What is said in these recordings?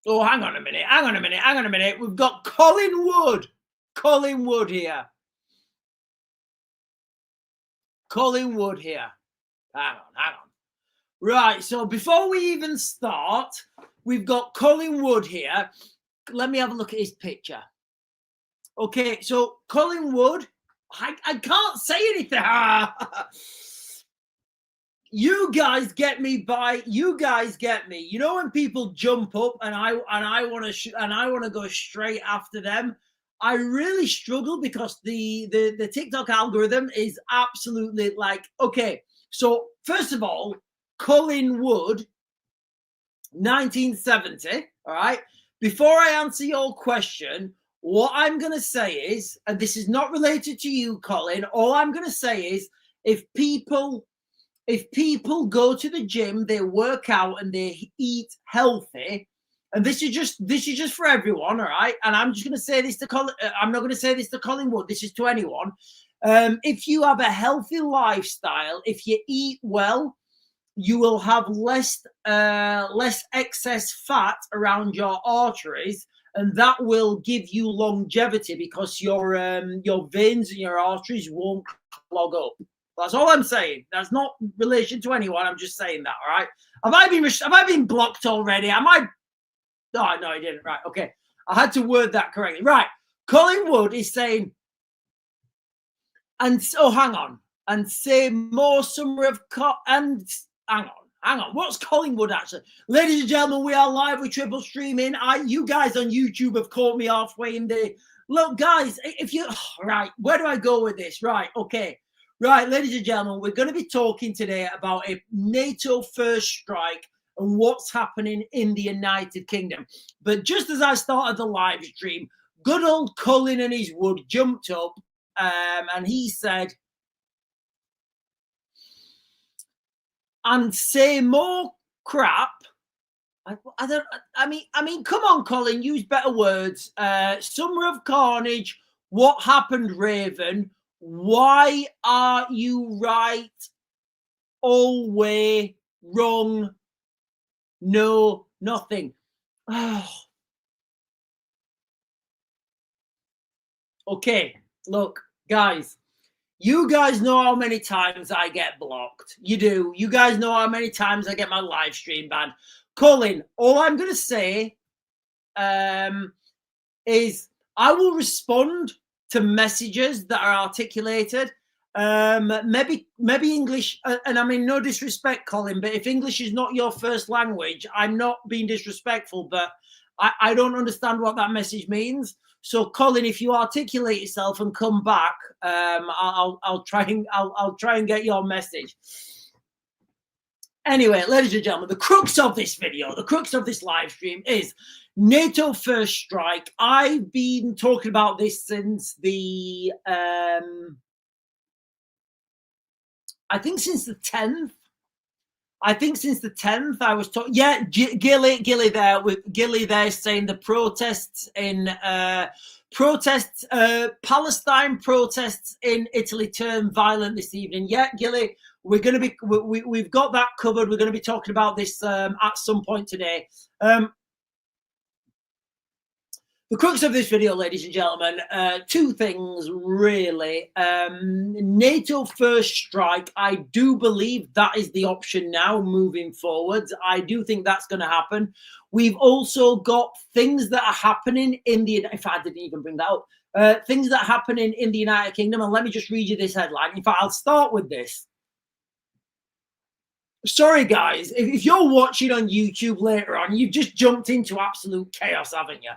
Oh, hang on a minute. Hang on a minute. Hang on a minute. We've got Colin Wood. Colin Wood here. Colin Wood here. Hang on, hang on. Right, so before we even start, we've got Colin Wood here. Let me have a look at his picture. Okay, so Colin Wood, I can't say anything. You guys get me by. You guys get me. You know when people jump up and I want to go straight after them. I really struggle because the TikTok algorithm is absolutely like, okay. So first of all, Colin Wood, 1970. All right. Before I answer your question, what I'm going to say is, and this is not related to you, Colin. All I'm going to say is, if people go to the gym, they work out and they eat healthy, and this is just for everyone, all right? And I'm just going to say this to Colin. I'm not going to say this to Colin Wood. This is to anyone. If you have a healthy lifestyle, if you eat well, you will have less excess fat around your arteries, and that will give you longevity because your veins and your arteries won't clog up. That's all I'm saying. That's not relation to anyone. I'm just saying that. All right. Have I been blocked already? Am I? No, I didn't. Right. Okay. I had to word that correctly. Right. Colin Wood is saying, and so hang on, and say more summer of and hang on. What's Colin Wood actually? Ladies and gentlemen, we are live with triple streaming. You guys on YouTube have caught me halfway in the look, guys. If you right, where do I go with this? Right. Okay. Right, ladies and gentlemen, we're going to be talking today about a NATO first strike and what's happening in the United Kingdom. But just as I started the live stream, good old Colin and his Wood jumped up and he said, and say more crap. I mean, come on, Colin, use better words. Summer of Carnage, what happened, Raven? Why are you right? Always wrong. No, nothing. Oh. Okay, look, guys. You guys know how many times I get blocked. You do. You guys know how many times I get my live stream banned. Colin, all I'm going to say is I will respond to messages that are articulated. Maybe English, and I mean no disrespect, Colin, but if English is not your first language, I'm not being disrespectful, but I don't understand what that message means. So, Colin, if you articulate yourself and come back, I'll try and get your message. Anyway, ladies and gentlemen, the crux of this video, the crux of this live stream is NATO first strike. I've been talking about this since the I think since the 10th. I was talking. Yeah, Gilly there saying the protests in Palestine protests in Italy turned violent this evening. Yeah, Gilly, we've got that covered. We're going to be talking about this at some point today. The crux of this video, ladies and gentlemen, two things really. NATO first strike, I do believe that is the option now moving forwards. I do think that's going to happen. We've also got things that are happening in the, if I didn't even bring that up, things that are happening in the United Kingdom. And let me just read you this headline. In fact, I'll start with this. Sorry, guys, if you're watching on YouTube later on, you've just jumped into absolute chaos, haven't you?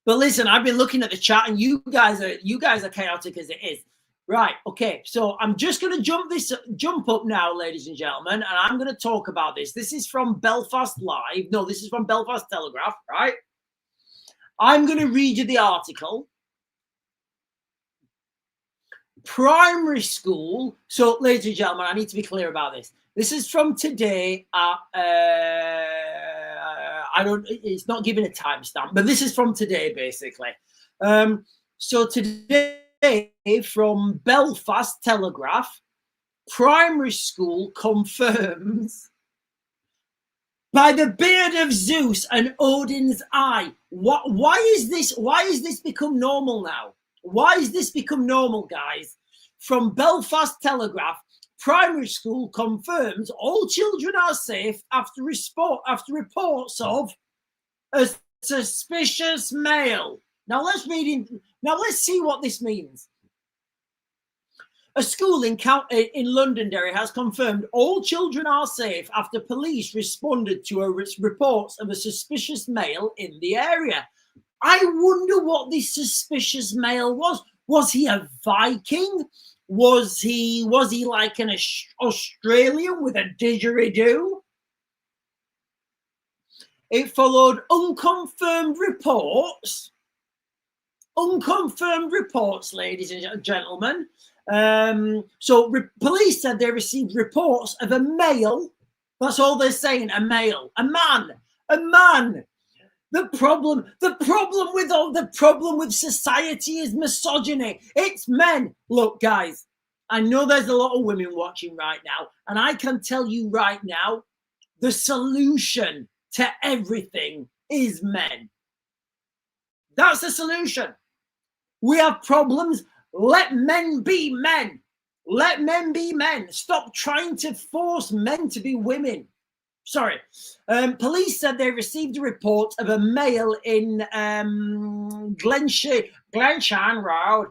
But listen, I've been looking at the chat, and you guys are chaotic as it is. Right. Okay. So I'm just going to jump up now, ladies and gentlemen, and I'm going to talk about this. This is from Belfast Live. No, this is from Belfast Telegraph. Right. I'm going to read you the article. Primary school. So, ladies and gentlemen, I need to be clear about this. This is from today at it's not giving a timestamp, but this is from today, basically. So today from Belfast Telegraph, primary school confirms By the beard of Zeus and Odin's eye. Why is this become normal now? Why has this become normal, guys? From Belfast Telegraph, primary school confirms all children are safe after reports of a suspicious male. Now let's see what this means. A school in Londonderry has confirmed all children are safe after police responded to reports of a suspicious male in the area. I wonder what this suspicious male was. Was he a Viking? Was he like an Australian with a didgeridoo? It followed unconfirmed reports, ladies and gentlemen. Police said they received reports of a male. That's all they're saying. A male, a man. The problem with society is misogyny. It's men. Look, guys, I know there's a lot of women watching right now, and I can tell you right now, the solution to everything is men. That's the solution. We have problems. Let men be men. Let men be men. Stop trying to force men to be women. Sorry. Police said they received a report of a male in Glenshan Road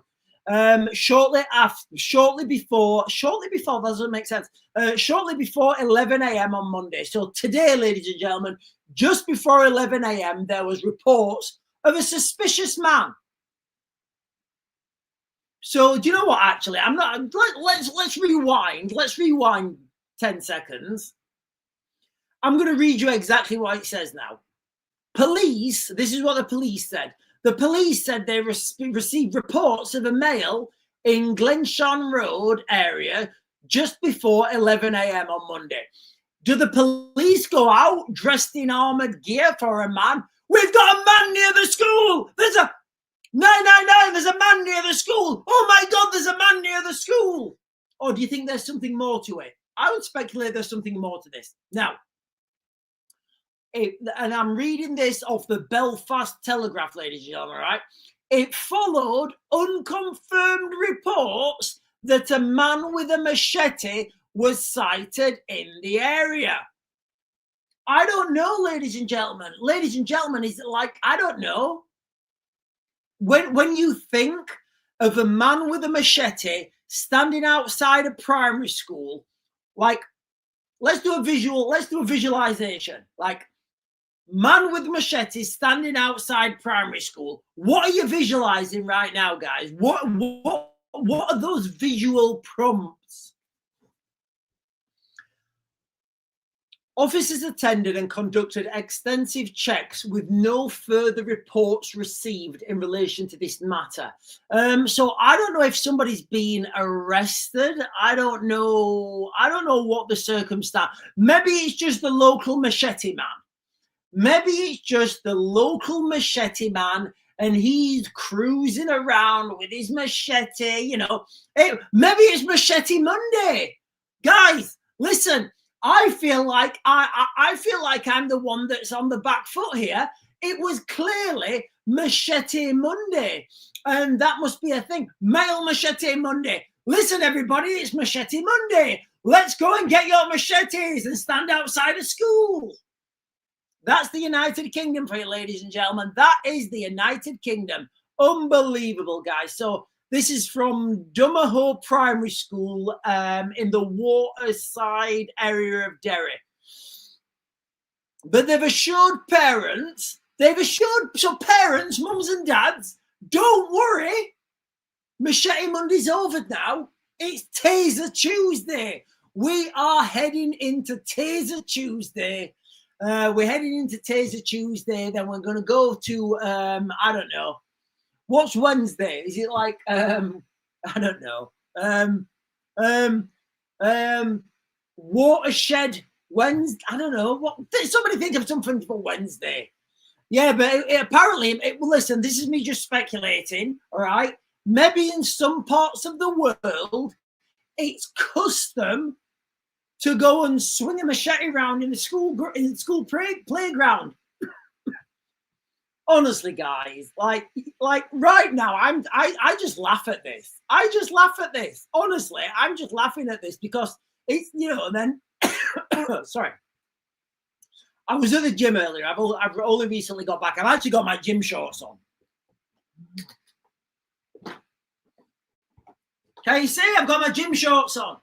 shortly before, that doesn't make sense, shortly before 11 a.m. on Monday. So today, ladies and gentlemen, just before 11 a.m., there was reports of a suspicious man. So do you know what? Actually, let's rewind. Let's rewind 10 seconds. I'm going to read you exactly what it says now. Police. This is what the police said. The police said they received reports of a male in Glenshan Road area just before 11 a.m. on Monday. Do the police go out dressed in armored gear for a man? We've got a man near the school. There's a 999, there's a man near the school. Oh my God, there's a man near the school. Or do you think there's something more to it? I would speculate there's something more to this. Now, and I'm reading this off the Belfast Telegraph, ladies and gentlemen, right? It followed unconfirmed reports that a man with a machete was sighted in the area. I don't know, ladies and gentlemen. Ladies and gentlemen, is it like, I don't know. When you think of a man with a machete standing outside a primary school, like, let's do a visualization. Like, man with machete standing outside primary school. What are you visualizing right now, guys? What are those visual prompts? Officers attended and conducted extensive checks with no further reports received in relation to this matter. So I don't know if somebody's been arrested. I don't know what the circumstance. Maybe it's just the local machete man. Maybe it's just the local machete man and he's cruising around with his machete, you know. Maybe it's Machete Monday. Guys, listen. I feel like I'm the one that's on the back foot here. It was clearly Machete Monday, and that must be a thing. Male Machete Monday. Listen, everybody, it's Machete Monday. Let's go and get your machetes and stand outside of school. That's the United Kingdom for you, ladies and gentlemen. That is the United Kingdom. Unbelievable, guys. So this is from Dumahoe Primary School in the Waterside area of Derry. But they've assured parents, parents, mums and dads, don't worry. Machete Monday's over now. It's Taser Tuesday. We are heading into Taser Tuesday. We're heading into Taser Tuesday. Then we're going to go to, I don't know. What's Wednesday? Is it like I don't know. Watershed Wednesday? I don't know. What? Somebody think of something for Wednesday. Yeah, but apparently, listen, this is me just speculating, all right? Maybe in some parts of the world, it's custom to go and swing a machete around in the school playground. Honestly, guys, like right now, I just laugh at this. I just laugh at this. Honestly, I'm just laughing at this because it's, you know, and then sorry. I was at the gym earlier. I've only recently got back. I've actually got my gym shorts on. Can you see? I've got my gym shorts on.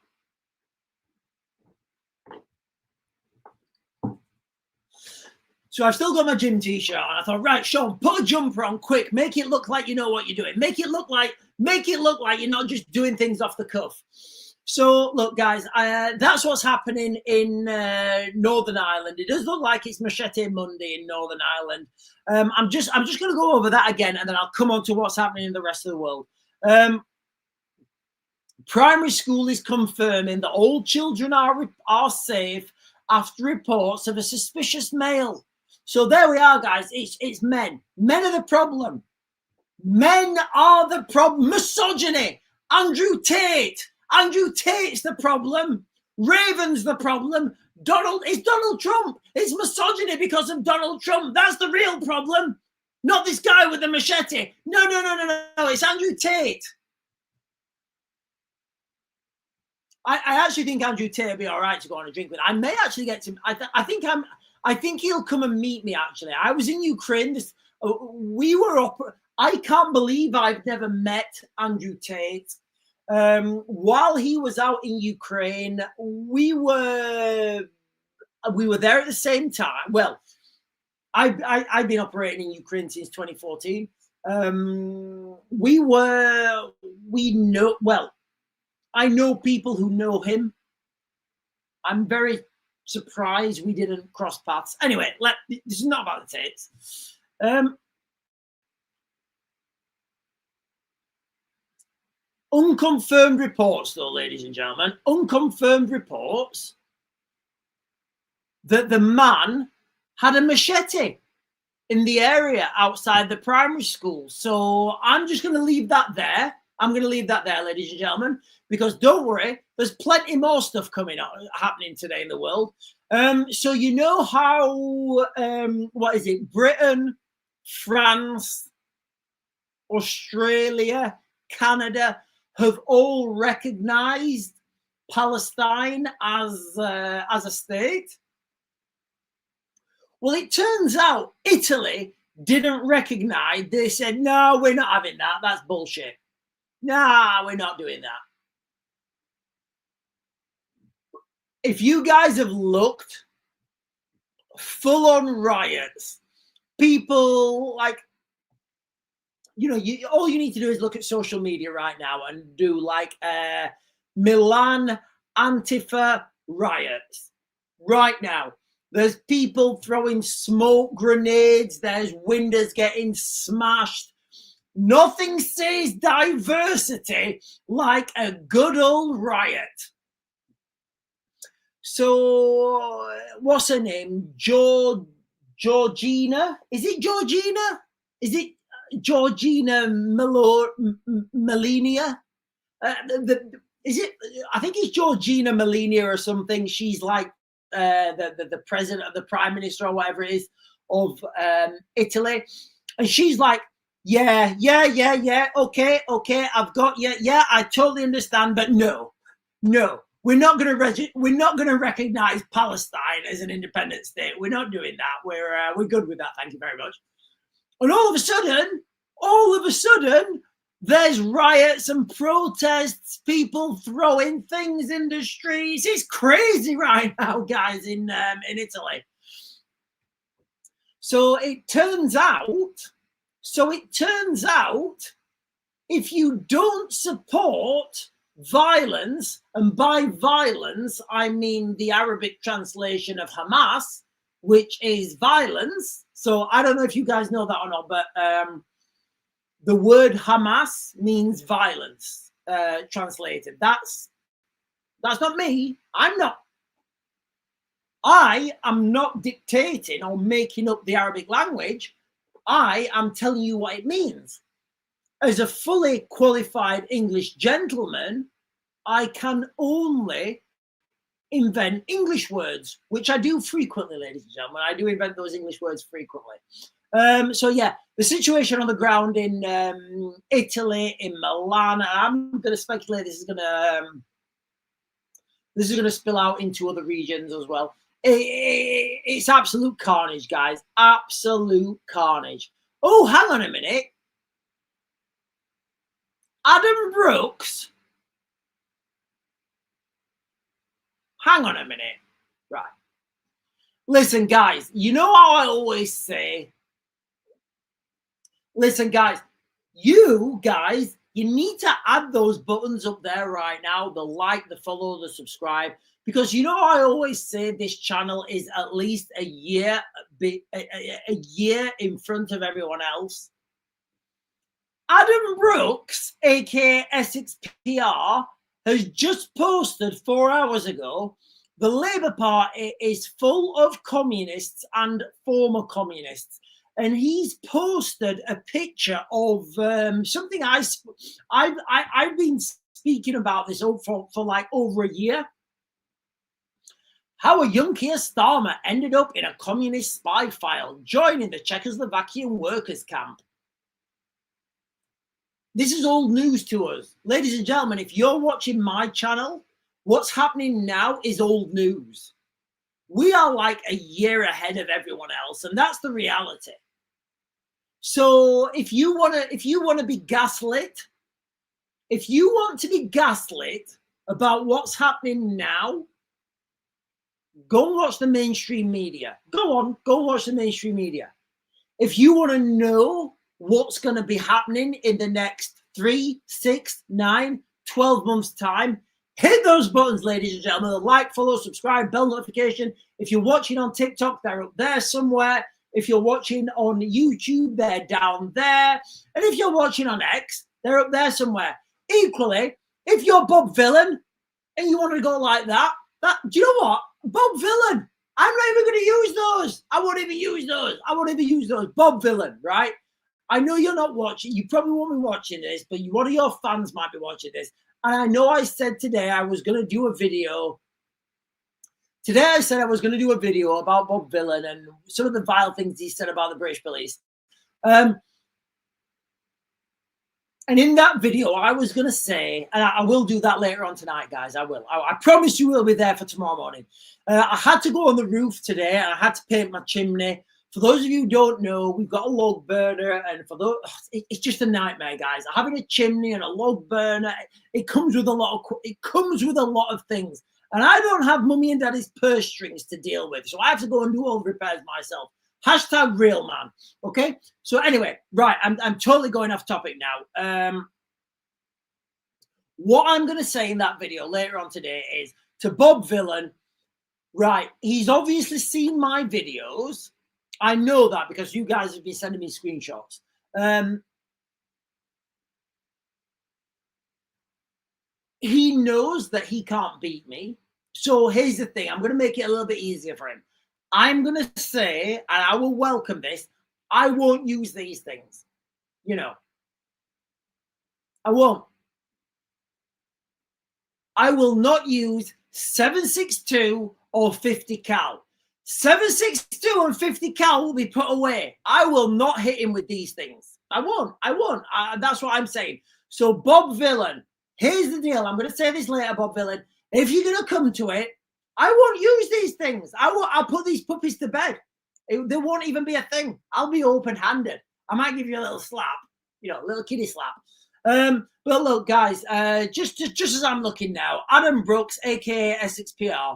So I've still got my gym t-shirt on. I thought, right, Sean, put a jumper on quick. Make it look like you know what you're doing. Make it look like you're not just doing things off the cuff. So look, guys, that's what's happening in Northern Ireland. It does look like it's Machete Monday in Northern Ireland. I'm just going to go over that again, and then I'll come on to what's happening in the rest of the world. Primary school is confirming that all children are safe after reports of a suspicious male. So there we are, guys. It's men. Men are the problem. Men are the problem. Misogyny. Andrew Tate's the problem. Raven's the problem. It's Donald Trump. It's misogyny because of Donald Trump. That's the real problem. Not this guy with the machete. No. It's Andrew Tate. I actually think Andrew Tate will be all right to go on a drink with. I may actually get to. I think he'll come and meet me. Actually, I was in Ukraine. We were up. I can't believe I've never met Andrew Tate. While he was out in Ukraine, we were there at the same time. Well, I've been operating in Ukraine since 2014. I know people who know him. I'm very surprised we didn't cross paths. Anyway, this is not about the Tates. Unconfirmed reports, though, ladies and gentlemen, unconfirmed reports that the man had a machete in the area outside the primary school. So I'm just going to leave that there. Ladies and gentlemen, because don't worry, there's plenty more stuff happening today in the world. So you know how, what is it? Britain, France, Australia, Canada have all recognized Palestine as a state. Well, it turns out Italy didn't recognize. They said, no, we're not having that. That's bullshit. Nah, we're not doing that. If you guys have looked, full-on riots, people like, you know, all you need to do is look at social media right now and do like Milan Antifa riots. Right now, there's people throwing smoke grenades. There's windows getting smashed. Nothing says diversity like a good old riot. So, what's her name? Georgina? Is it Georgina? Is it Georgina Melania? Is it? I think it's Georgina Melania or something. She's like the president of the prime minister or whatever it is of Italy, and she's like, yeah. Okay. I've got you. Yeah, I totally understand, but no. We're not going to recognize Palestine as an independent state. We're not doing that. We're good with that. Thank you very much. And all of a sudden, there's riots and protests, people throwing things in the streets. It's crazy right now, guys, in Italy. So it turns out, if you don't support violence, and by violence, I mean the Arabic translation of Hamas, which is violence. So I don't know if you guys know that or not, but the word Hamas means violence, translated. That's not me. I am not dictating or making up the Arabic language. I am telling you what it means. As a fully qualified English gentleman, I can only invent English words, which I do frequently, ladies and gentlemen. I do invent those English words frequently. So yeah, the situation on the ground in Italy, in Milan, and I'm going to speculate this is going to spill out into other regions as well. It's absolute carnage, guys. Absolute carnage. Oh, hang on a minute. Adam Brooks. Hang on a minute. Right. Listen, guys, you know how I always say, listen, guys, you need to add those buttons up there right now, the like, the follow, the subscribe, because you know I always say this channel is at least a year in front of everyone else. Adam Brooks, aka Essex PR, has just posted 4 hours ago, the Labour Party is full of communists and former communists. And he's posted a picture of something I've been speaking about this for like over a year. How a young Keir Starmer ended up in a communist spy file, joining the Czechoslovakian workers' camp. This is old news to us. Ladies and gentlemen, if you're watching my channel, what's happening now is old news. We are like a year ahead of everyone else, and that's the reality. So if you want to be gaslit, if you want to be gaslit about what's happening now, go and watch the mainstream media. Go watch the mainstream media. If you want to know what's going to be happening in the next 3, 6, 9, 12 months time, hit those buttons, ladies and gentlemen. The like, follow, subscribe, bell notification. If you're watching on TikTok, they're up there somewhere. If you're watching on YouTube, they're down there. And if you're watching on X, they're up there somewhere. Equally, if you're Bob Villain and you want to go like that, do you know what? Bob Villain. I'm not even going to use those. I won't even use those. Bob Villain, right? I know you're not watching. You probably won't be watching this, but one of your fans might be watching this. And I know I said today I was going to do a video. Today I said I was going to do a video about Bob Villain and some of the vile things he said about the British police. And in that video, I was going to say, and I will do that later on tonight, guys. I will. I promise you will be there for tomorrow morning. I had to go on the roof today, and I had to paint my chimney. For those of you who don't know, we've got a log burner, and for those, it's just a nightmare, guys. Having a chimney and a log burner, it comes with a lot of things. And I don't have mummy and daddy's purse strings to deal with, so I have to go and do all the repairs myself. Hashtag real man. Okay. So anyway, right. I'm totally going off topic now. What I'm going to say in that video later on today is to Bob Villain. Right. He's obviously seen my videos. I know that because you guys have been sending me screenshots. He knows that he can't beat me. So here's the thing. I'm going to make it a little bit easier for him. I'm going to say, and I will welcome this, I won't use these things. You know, I won't. I will not use 7.62 or 50 cal. 7.62 and 50 cal will be put away. I will not hit him with these things. I won't. That's what I'm saying. So Bob Villain, here's the deal. I'm going to say this later, Bob Villain. If you're going to come to it, I won't use these things. I'll put these puppies to bed. There won't even be a thing. I'll be open-handed. I might give you a little slap, a little kiddie slap. But look, guys, just as I'm looking now, Adam Brooks, aka Essex PR,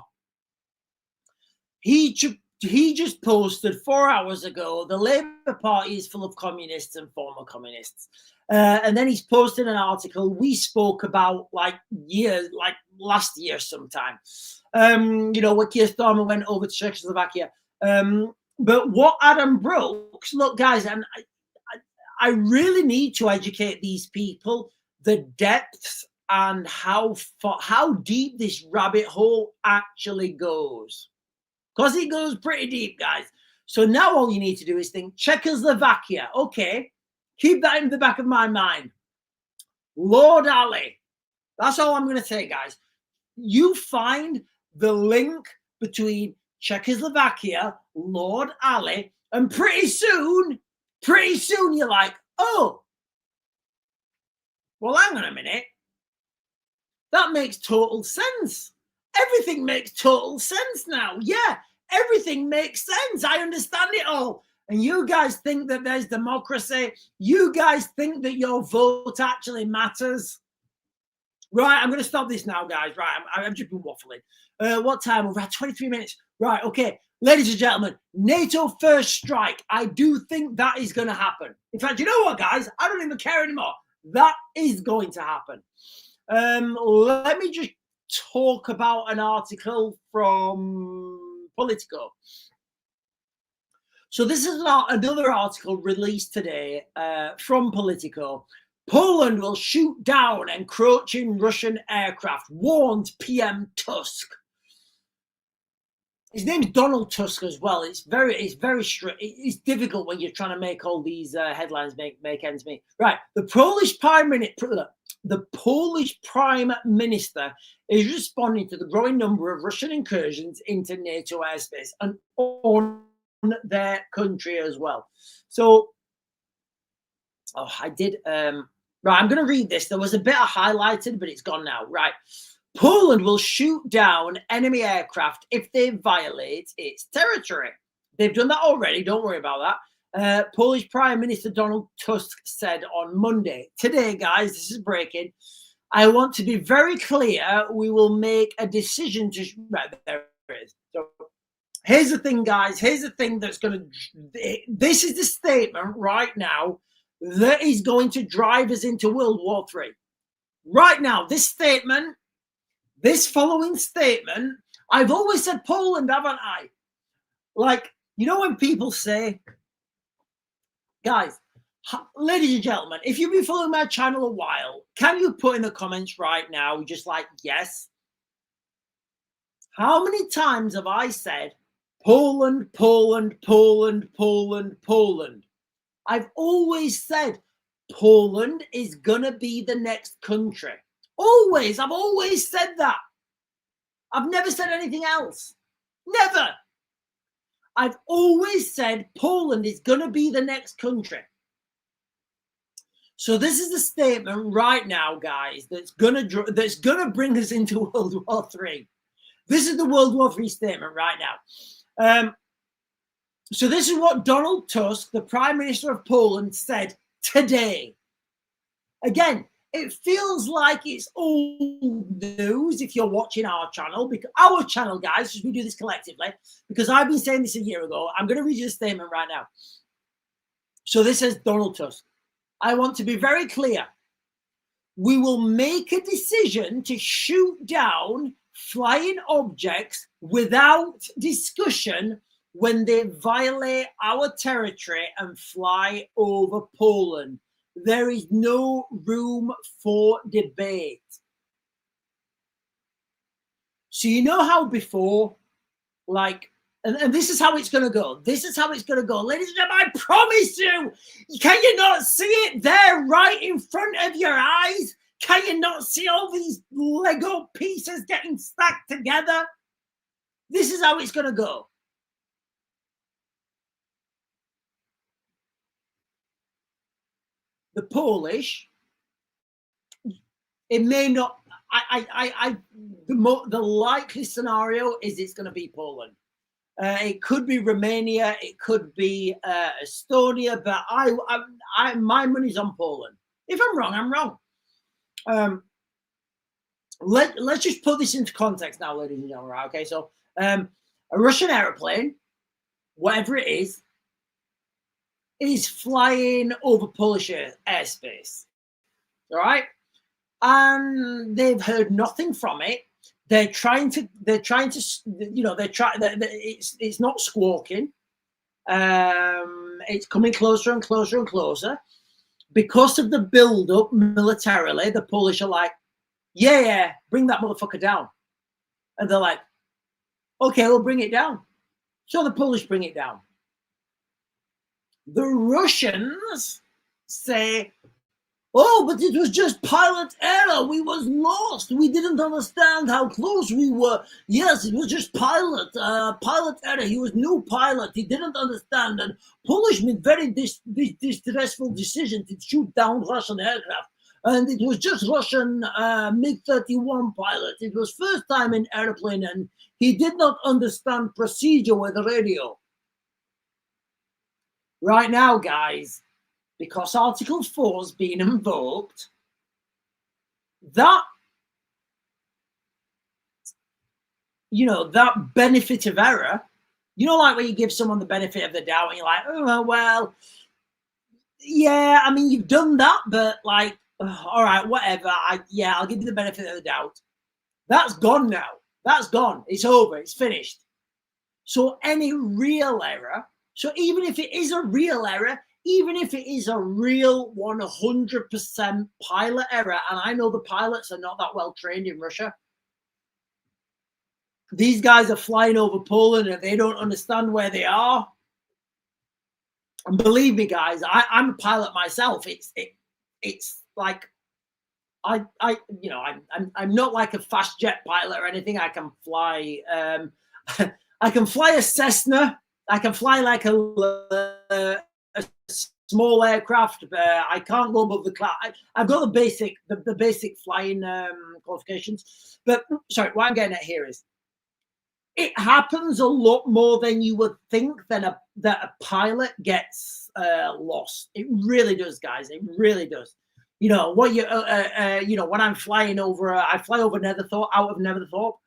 he just posted 4 hours ago, the Labour Party is full of communists and former communists. And then he's posted an article we spoke about like last year sometime. When Keir Starmer went over to Czechoslovakia. But what Adam Brooks, look, guys, and I really need to educate these people the depths and how deep this rabbit hole actually goes. Because it goes pretty deep, guys. So now all you need to do is think Czechoslovakia. Okay, keep that in the back of my mind. Lord Ali. That's all I'm going to say, guys. You find the link between Czechoslovakia, Lord Ali, and pretty soon you're like, oh, well, hang on a minute. That makes total sense. Everything makes total sense now. Yeah, everything makes sense. I understand it all. And you guys think that there's democracy. You guys think that your vote actually matters. Right, I'm going to stop this now, guys. Right, I'm just been waffling. What time? We've had 23 minutes. Right, okay. Ladies and gentlemen, NATO first strike. I do think that is going to happen. In fact, you know what, guys? I don't even care anymore. That is going to happen. Let me just talk about an article from Politico. So this is another article released today from Politico. Poland will shoot down encroaching Russian aircraft, warned PM Tusk. His name's Donald Tusk as well. It's very strict. It's difficult when you're trying to make all these headlines make ends meet. Right, the Polish Prime Minister is responding to the growing number of Russian incursions into NATO airspace and on their country as well. So, I did. Right, I'm going to read this. There was a bit highlighted, but it's gone now. Right. Poland will shoot down enemy aircraft if they violate its territory. They've done that already. Don't worry about that. Polish Prime Minister Donald Tusk said on Monday. Today, guys, this is breaking. I want to be very clear. We will make a decision to... Right, there it is. So here's the thing, guys. Here's the thing that's going to... This is the statement right now that is going to drive us into World War III. Right now, this following statement, I've always said Poland, haven't I? Like, you know when people say, guys, ladies and gentlemen, if you've been following my channel a while, can you put in the comments right now, just like, yes? How many times have I said Poland, Poland, Poland, Poland, Poland? I've always said Poland is going to be the next country. Always. I've always said that. I've never said anything else. Never. I've always said Poland is going to be the next country. So this is the statement right now, guys, that's going to bring us into World War III. This is the World War III statement right now. So this is what Donald Tusk, the Prime Minister of Poland, said today. Again, it feels like it's old news if you're watching our channel, because our channel, guys, because we do this collectively, because I've been saying this a year ago. I'm going to read you the statement right now. So this says Donald Tusk. I want to be very clear. We will make a decision to shoot down flying objects without discussion when they violate our territory and fly over Poland. There is no room for debate. So you know how before, like, and this is how it's going to go. This is how it's going to go. Ladies and gentlemen, I promise you, can you not see it there right in front of your eyes? Can you not see all these Lego pieces getting stacked together? This is how it's going to go. The Polish, it may not. The likely scenario is it's going to be Poland. It could be Romania, it could be Estonia, but my money's on Poland. If I'm wrong, I'm wrong. Let's just put this into context now, ladies and gentlemen. Right? Okay, so a Russian airplane, whatever it is flying over Polish airspace. All right, and they've heard nothing from it. They're trying to, you know, it's not squawking. It's coming closer and closer and closer. Because of the build-up militarily, the Polish are like, yeah, bring that motherfucker down. And they're like, okay, we'll bring it down. So the Polish bring it down. The Russians say, Oh, but it was just pilot error. We was lost. We didn't understand how close we were. Yes, it was just pilot error. He was new pilot. He didn't understand. And Polish made very distressful decision to shoot down Russian aircraft. And it was just Russian MiG-31 pilot. It was first time in airplane, and he did not understand procedure with the radio. Right now, guys, because Article 4 is being invoked, that, that benefit of error, like when you give someone the benefit of the doubt and you're like, oh, well, yeah, I mean, you've done that, but like, all right, whatever. I'll give you the benefit of the doubt. That's gone now. That's gone. It's over. It's finished. So any real error, so even if it is a real error, even if it is a real 100% pilot error, and I know the pilots are not that well trained in Russia. These guys are flying over Poland and they don't understand where they are. And believe me, guys, I'm a pilot myself. It's like I'm not like a fast jet pilot or anything. I can fly. I can fly a Cessna. I can fly like a small aircraft. I can't go above the cloud. I've got the basic flying qualifications. But sorry, what I'm getting at here is it happens a lot more than you would think that a pilot gets lost. It really does, guys. It really does. When I'm flying over, I fly over Netherthorpe, out of Netherthorpe.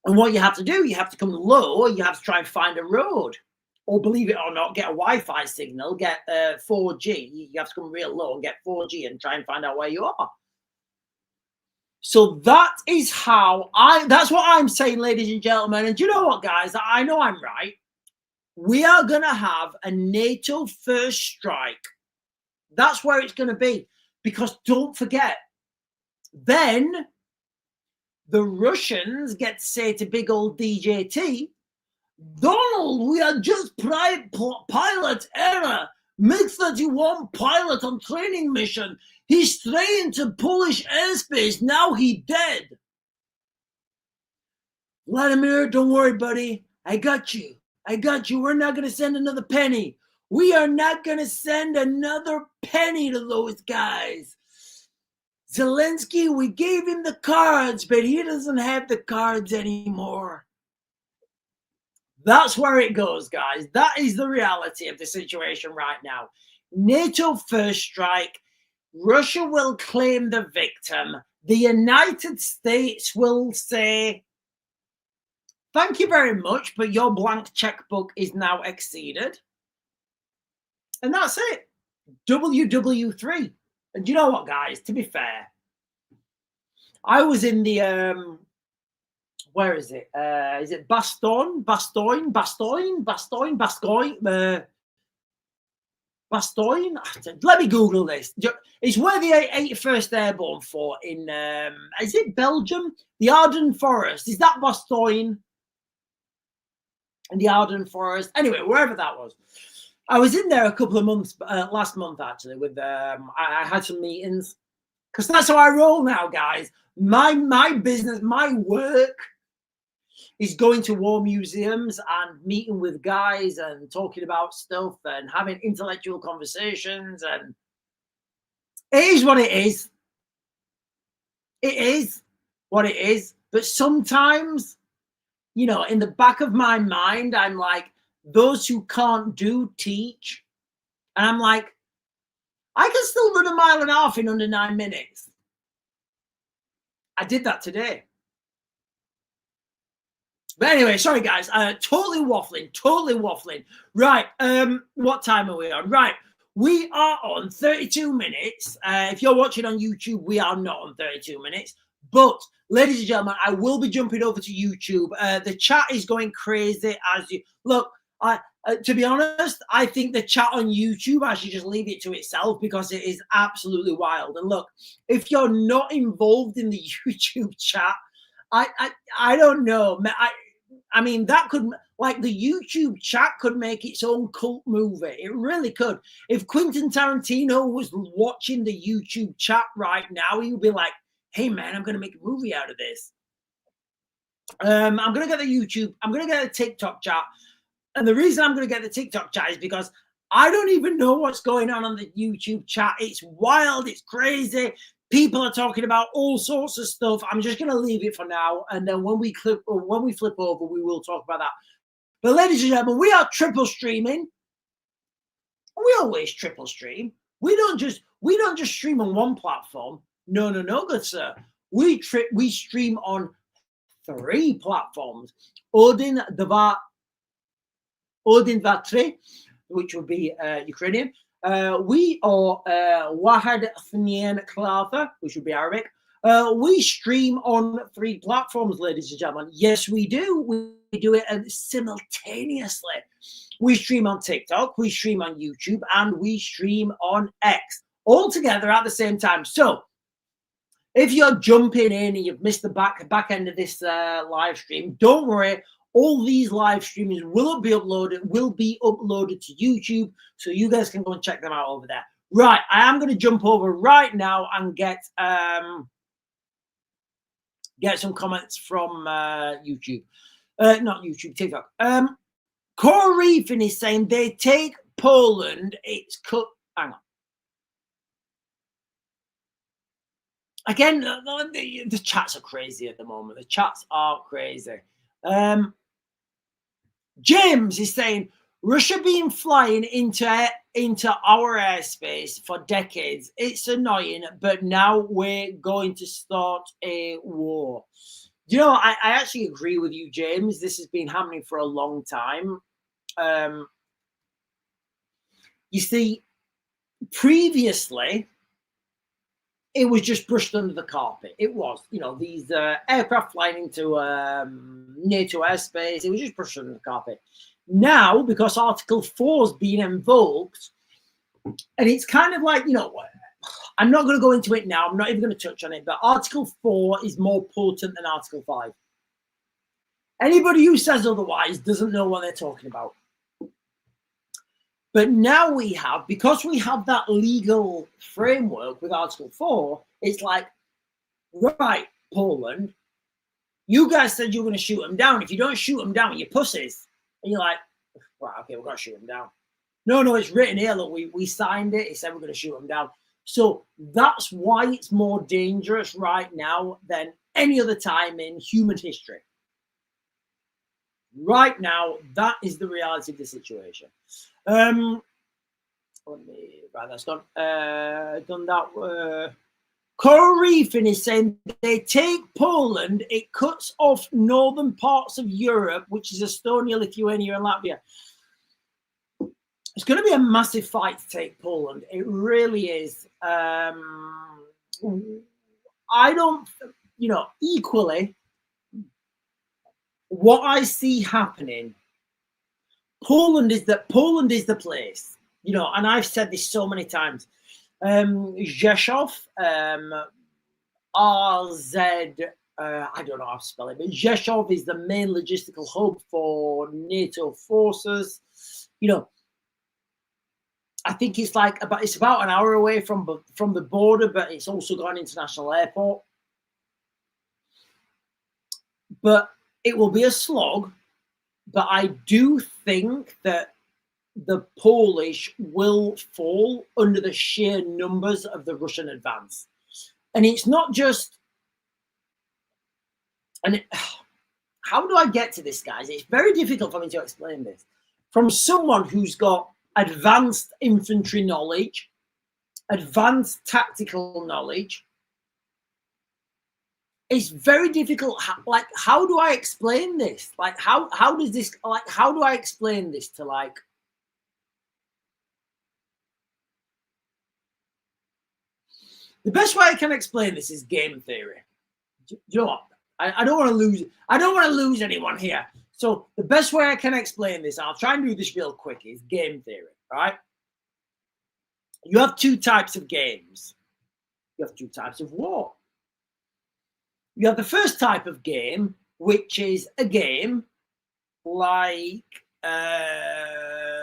And what you have to do, you have to come low, you have to try and find a road. Or believe it or not, get a Wi-Fi signal, get 4G. You have to come real low and get 4G and try and find out where you are. So that's what I'm saying, ladies and gentlemen. And do you know what, guys? I know I'm right. We are going to have a NATO first strike. That's where it's going to be. Because don't forget, then the Russians get to say to big old DJT, Donald, we are just pilot error. MiG-31 pilot on training mission. He strayed into Polish airspace. Now he dead. Vladimir, don't worry, buddy. I got you. We're not going to send another penny. We are not going to send another penny to those guys. Zelensky, we gave him the cards, but he doesn't have the cards anymore. That's where it goes, guys. That is the reality of the situation right now. NATO first strike. Russia will claim the victim. The United States will say, thank you very much, but your blank checkbook is now exceeded. And that's it. WW3. And you know what, guys? To be fair, I was in the... where is it? Is it Bastogne? Let me Google this. It's where the 81st Airborne fought in, is it Belgium? The Ardennes Forest. Is that Bastogne? And the Ardennes Forest. Anyway, wherever that was. I was in there a couple of months, last month actually, with, I had some meetings. Because that's how I roll now, guys. My business, my work is going to war museums and meeting with guys and talking about stuff and having intellectual conversations. And it is what it is. It is what it is. But sometimes, in the back of my mind, I'm like, those who can't do teach. And I'm like, I can still run 1.5 miles in under 9 minutes. I did that today. But anyway, sorry guys, totally waffling. Right, what time are we on? Right, we are on 32 minutes. If you're watching on YouTube, we are not on 32 minutes. But, ladies and gentlemen, I will be jumping over to YouTube. The chat is going crazy as you... Look, to be honest, I think the chat on YouTube, I should just leave it to itself because it is absolutely wild. And look, if you're not involved in the YouTube chat, I don't know. I mean, that could, like, the YouTube chat could make its own cult movie. It really could. If Quentin Tarantino was watching the YouTube chat right now, he would be like, hey, man, I'm going to make a movie out of this. I'm going to get the YouTube, I'm going to get a TikTok chat. And the reason I'm going to get the TikTok chat is because I don't even know what's going on the YouTube chat. It's wild. It's crazy. People are talking about all sorts of stuff. I'm just going to leave it for now. And then when we flip over, we will talk about that. But ladies and gentlemen, we are triple streaming. We always triple stream. We don't just stream on one platform. No, good sir. We stream on 3 platforms. Odin 3, which would be Ukrainian. We are Wahad Thnian Klatha, which would be Arabic. We stream on 3 platforms, ladies and gentlemen. Yes, we do. We do it simultaneously. We stream on TikTok, we stream on YouTube, and we stream on X, all together at the same time. So if you're jumping in and you've missed the back end of this live stream, don't worry. All these live streamings will be uploaded to YouTube, so you guys can go and check them out over there. Right, I am going to jump over right now and get some comments from YouTube. Not YouTube, TikTok. Corey Reefin is saying they take Poland, it's cut. Hang on. Again, the chats are crazy at the moment. The chats are crazy. James is saying Russia been flying into our airspace for decades. It's annoying, but now we're going to start a war. You know, I actually agree with you, James. This has been happening for a long time. You see, previously, it was just brushed under the carpet. It was, you know, these aircraft flying into NATO airspace, it was just brushed under the carpet. Now, because Article 4 has been invoked, and it's kind of like, you know, I'm not going to go into it now. I'm not even going to touch on it, but Article 4 is more potent than Article 5. Anybody who says otherwise doesn't know what they're talking about. But now because we have that legal framework with Article 4, it's like, right, Poland, you guys said you were going to shoot them down. If you don't shoot them down, you're pussies. And you're like, right, okay, we're going to shoot them down. No, it's written here. Look, we signed it. It said we're going to shoot them down. So that's why it's more dangerous right now than any other time in human history. Right now, that is the reality of the situation. Let me, right, that's done. Done that. Corey Reefin is saying they take Poland, it cuts off northern parts of Europe, which is Estonia, Lithuania, and Latvia. It's going to be a massive fight to take Poland. It really is. I don't, you know, equally, what I see happening, Poland is the place, you know, and I've said this so many times. Rzeszów, RZ, I don't know how to spell it, but Rzeszów is the main logistical hub for NATO forces. You know, I think it's like it's about an hour away from the border, but it's also got an international airport. But it will be a slog. But I do think that the Polish will fall under the sheer numbers of the Russian advance. And it's not just, how do I get to this, guys? It's very difficult for me to explain this. From someone who's got advanced infantry knowledge, advanced tactical knowledge, it's very difficult. Like, how do I explain this? Like, how does this, like, how do I explain this to, like, the best way I can explain this is game theory. Do you know what? I don't want to lose. I don't want to lose anyone here. So the best way I can explain this, I'll try and do this real quick, is game theory, right? You have 2 types of games. You have 2 types of war. You have the first type of game, which is a game like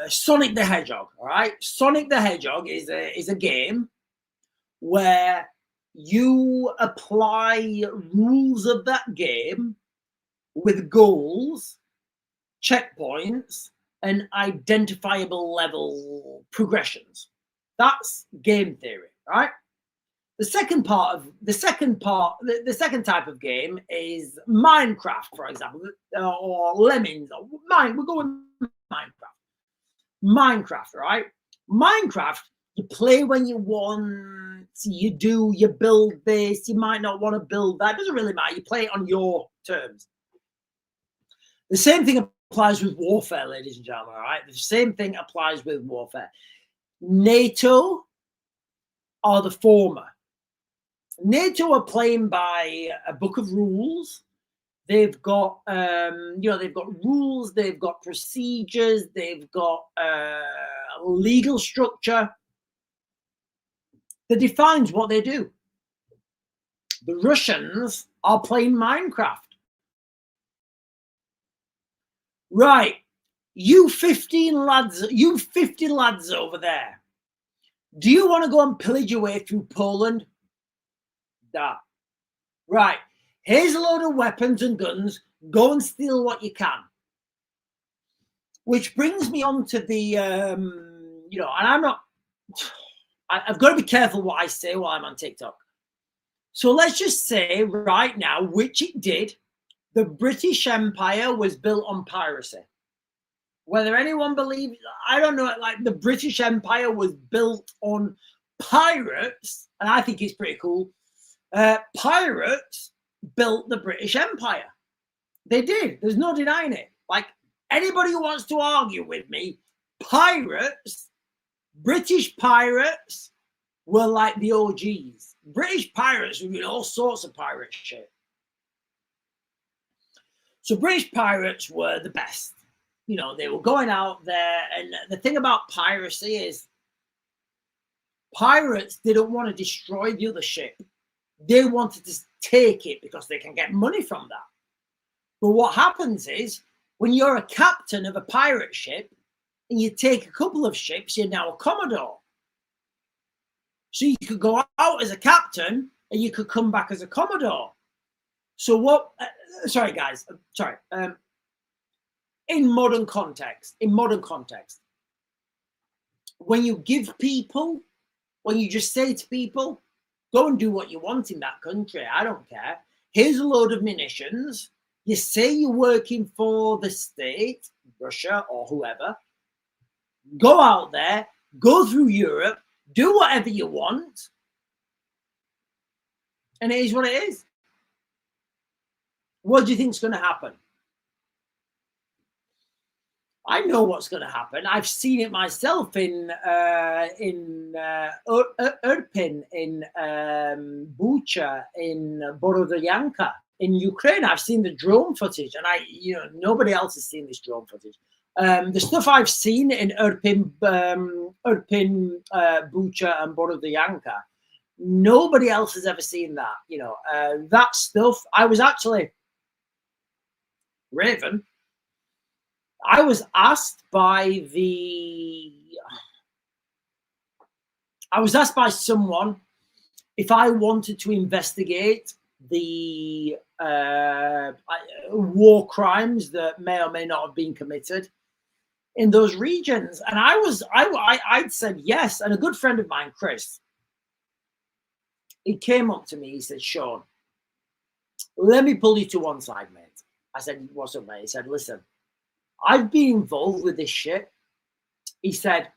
Sonic the Hedgehog. All right, Sonic the Hedgehog is a game where you apply rules of that game with goals, checkpoints, and identifiable level progressions. That's game theory, right? The second type of game is Minecraft, for example, or Lemmings. We're going Minecraft, right? Minecraft, you play when you want, you build this, you might not want to build that. It doesn't really matter. You play it on your terms. The same thing applies with warfare, ladies and gentlemen, all right? The same thing applies with warfare. NATO are the former. NATO are playing by a book of rules. They've got, they've got rules, they've got procedures, they've got legal structure that defines what they do. The Russians are playing Minecraft. Right, you 50 lads over there. Do you want to go and pillage your way through Poland? Nah. Right, here's a load of weapons and guns. Go and steal what you can. Which brings me on to the, and I've got to be careful what I say while I'm on TikTok. So let's just say right now, which it did, the British Empire was built on piracy. Whether anyone believes, I don't know, like the British Empire was built on pirates, and I think it's pretty cool. Pirates built the British Empire. They did. There's no denying it. Like anybody who wants to argue with me, British pirates were like the OGs. British pirates were doing all sorts of pirate shit. So British pirates were the best. You know, they were going out there. And the thing about piracy is pirates didn't want to destroy the other ship. They wanted to take it because they can get money from that. But what happens is when you're a captain of a pirate ship and you take a couple of ships, you're now a commodore. So you could go out as a captain and you could come back as a commodore. So what, sorry guys, sorry. In modern context, when you give people, when you just say to people, go and do what you want in that country, I don't care. Here's a load of munitions. You say you're working for the state, Russia or whoever. Go out there, go through Europe, do whatever you want. And it is what it is. What do you think is going to happen? I know what's going to happen. I've seen it myself in Irpin, in Bucha, in Borodyanka, in Ukraine. I've seen the drone footage, and nobody else has seen this drone footage. The stuff I've seen in Irpin, Bucha, and Borodyanka, nobody else has ever seen that. That stuff. I was actually Raven. I was asked by someone if I wanted to investigate the war crimes that may or may not have been committed in those regions, and I'd said yes. And a good friend of mine, Chris, he came up to me. He said, "Sean, let me pull you to one side, mate." I said, "What's up, mate?" He said, "Listen, I've been involved with this shit." He said,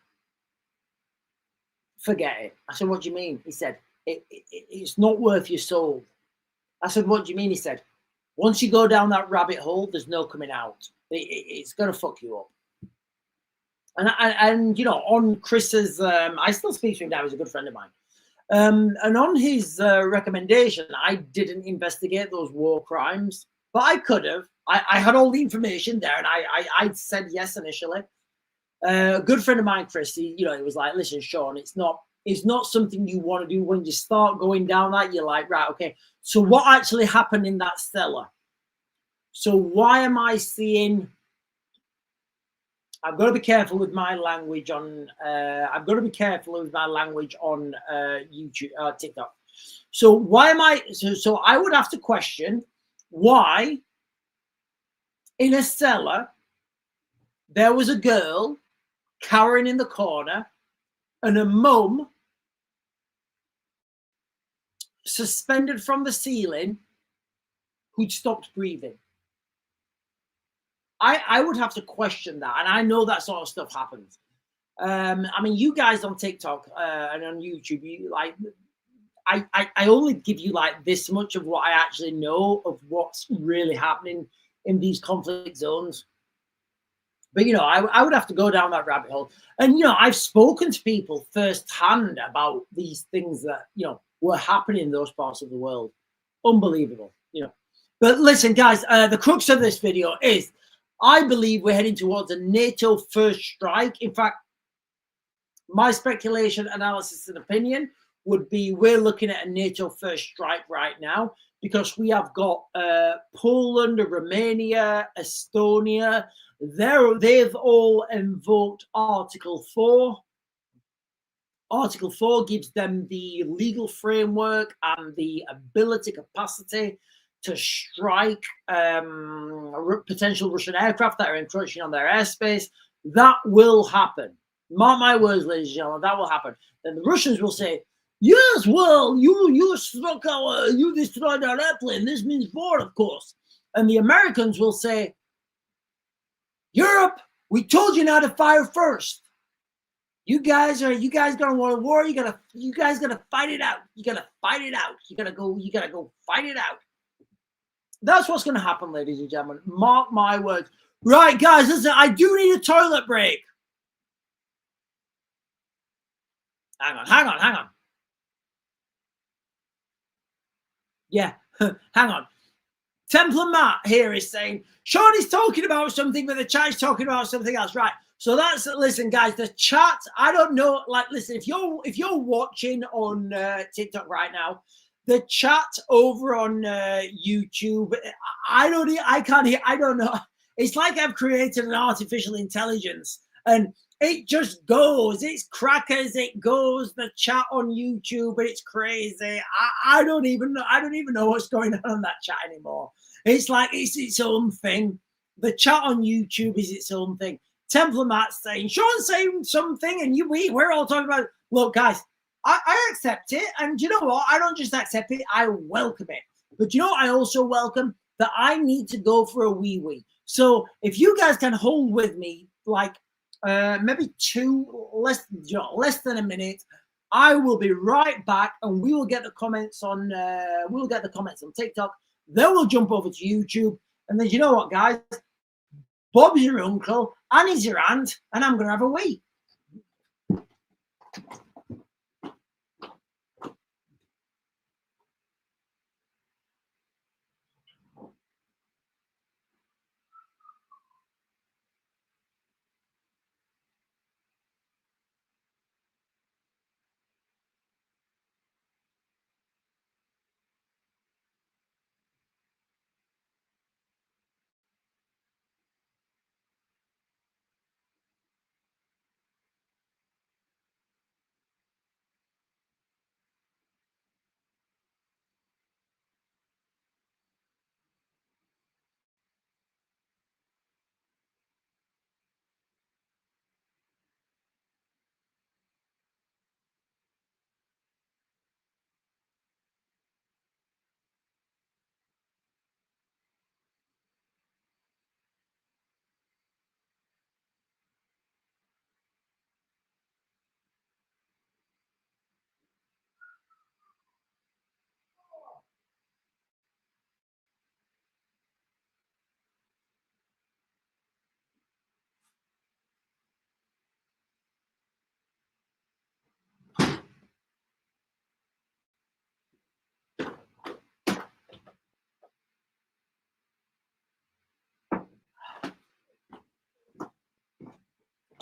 "Forget it." I said, "What do you mean?" He said, it's not worth your soul. I said, "What do you mean?" He said, "Once you go down that rabbit hole, there's no coming out. It's going to fuck you up." And on Chris's, I still speak to him now. He's a good friend of mine. And on his recommendation, I didn't investigate those war crimes, but I could have. I had all the information there, and I said yes initially. A good friend of mine, Chris, he was like, "Listen, Sean, it's not something you want to do. When you start going down that, you're like, right, okay. So what actually happened in that cellar? So why am I seeing I've got to be careful with my language on. I've got to be careful with my language on YouTube, TikTok. So why am I? So I would have to question why in a cellar there was a girl cowering in the corner and a mum suspended from the ceiling who'd stopped breathing. I would have to question that, and I know that sort of stuff happens. I mean, you guys on TikTok and on YouTube, you like, I only give you like this much of what I actually know of what's really happening in these conflict zones. But you know, I would have to go down that rabbit hole, and you know, I've spoken to people firsthand about these things that were happening in those parts of the world. Unbelievable, But listen, guys, the crux of this video is, I believe we're heading towards a NATO first strike. In fact, my speculation, analysis, and opinion would be we're looking at a NATO first strike right now, because we have got Poland, Romania, Estonia. They've all invoked Article 4. Article 4 gives them the legal framework and the ability, capacity to strike potential Russian aircraft that are encroaching on their airspace. That will happen. Mark my words, ladies and gentlemen, that will happen. Then the Russians will say, yes, well, you destroyed our airplane. This means war, of course. And the Americans will say, Europe, we told you not to fire first. You guys gonna want a war. You guys gotta fight it out. You gotta fight it out. You gotta go fight it out. That's what's gonna happen, ladies and gentlemen. Mark my words. Right, guys, listen, I do need a toilet break. Hang on. Yeah, hang on. Templar Matt here is saying, Sean is talking about something, but the chat is talking about something else. Right. So that's, listen, guys, the chat, I don't know, like, listen, if you're watching on TikTok right now, the chat over on YouTube, I can't hear, I don't know. It's like I've created an artificial intelligence and it just goes. It's crackers. It goes. The chat on YouTube, but it's crazy. I don't even know what's going on that chat anymore. It's like it's its own thing. The chat on YouTube is its own thing. Templar Matt saying, Sean's saying something, and we're all talking about it. Look, guys, I accept it, and you know what? I don't just accept it. I welcome it. But you know what I also welcome? That I need to go for a wee. So if you guys can hold with me, like maybe less than a minute, I will be right back, and we will get the comments on TikTok. Then we'll jump over to YouTube, and then you know what, guys? Bob's your uncle, Annie's your aunt, and I'm gonna have a wee.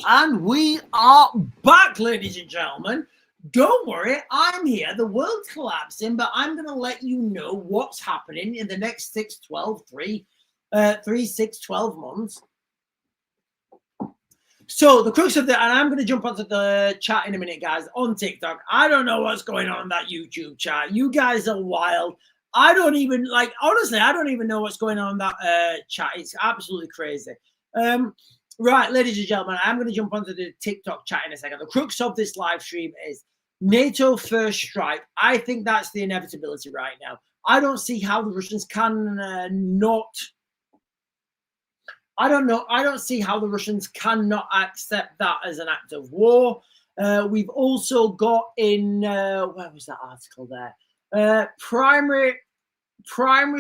And we are back, ladies and gentlemen. Don't worry, I'm here. The world's collapsing, but I'm going to let you know what's happening in the next 12 months. So the crux of that, and I'm going to jump onto the chat in a minute, guys, on TikTok. I don't know what's going on in that YouTube chat. You guys are wild. I don't even, like, honestly, I don't even know what's going on in that chat. It's absolutely crazy. Right, ladies and gentlemen, I'm going to jump onto the TikTok chat in a second. The crux of this live stream is NATO first strike. I think that's the inevitability right now. I don't see how the Russians can not. I don't see how the Russians cannot accept that as an act of war. We've also got in where was that article there? Primary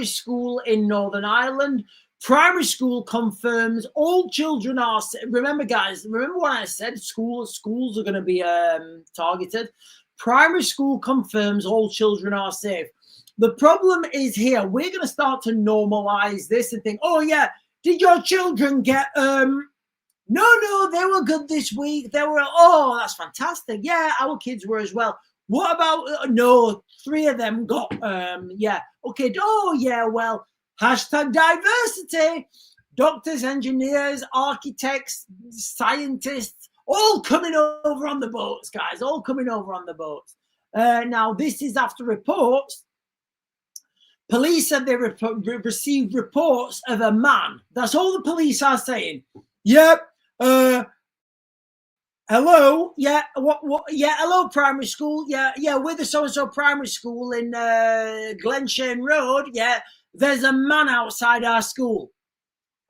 school in Northern Ireland. Primary school confirms all children are. Remember, guys. Remember what I said? Schools are going to be targeted. Primary school confirms all children are safe. The problem is here. We're going to start to normalize this and think, oh yeah. Did your children get no, they were good this week. They were, oh, that's fantastic. Yeah, our kids were as well. What about no, 3 of them got yeah. Okay, oh yeah, well, hashtag diversity. Doctors, engineers, architects, scientists, all coming over on the boats, guys, all coming over on the boats. Now, this is after reports. Police said they received reports of a man. That's all the police are saying. Yep. Hello. Yeah. What? Yeah. Hello, primary school. Yeah. Yeah. We're the so-and-so primary school in Glenshane Road. Yeah. There's a man outside our school.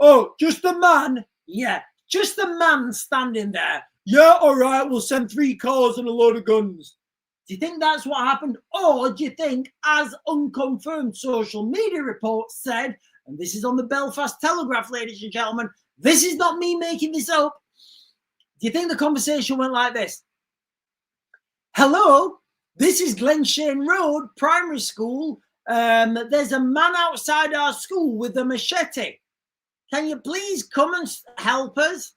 Oh, just a man. Yeah. Just a man standing there. Yeah. All right. We'll send 3 cars and a load of guns. Do you think that's what happened? Or do you think, as unconfirmed social media reports said, and this is on the Belfast Telegraph, ladies and gentlemen, this is not me making this up. Do you think the conversation went like this? Hello, this is Glenshane Road Primary School. There's a man outside our school with a machete. Can you please come and help us?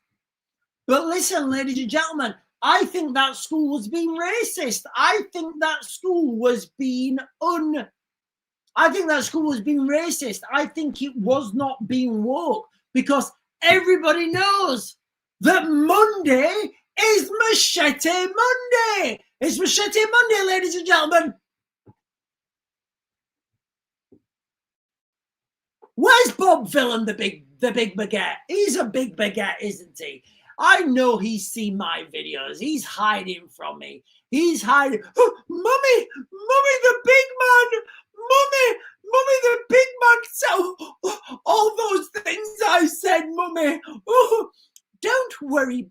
But listen, ladies and gentlemen, I think that school was being racist. I think that school was being racist. I think it was not being woke, because everybody knows that Monday is Machete Monday. It's Machete Monday, ladies and gentlemen. Where's Bob Villain, the big baguette? He's a big baguette, isn't he? I know he's seen my videos. He's hiding from me. He's hiding. Oh, Mummy, the big man. Mummy, the big man. So, all those things I said, Mummy. Oh, don't worry,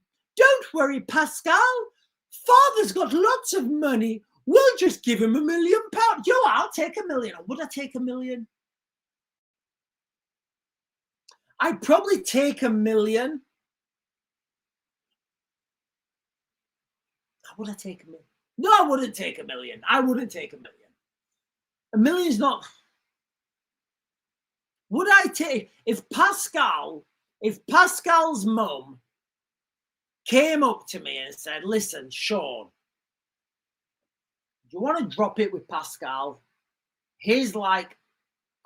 Pascal. Father's got lots of money. We'll just give him £1 million. Yo, I'll take $1 million. Would I take $1 million? I'd probably take $1 million. Would I take $1 million? No, I wouldn't take $1 million. I wouldn't take $1 million. $1 million's not. Would I take, if Pascal's mum came up to me and said, listen, Sean, do you want to drop it with Pascal? Here's like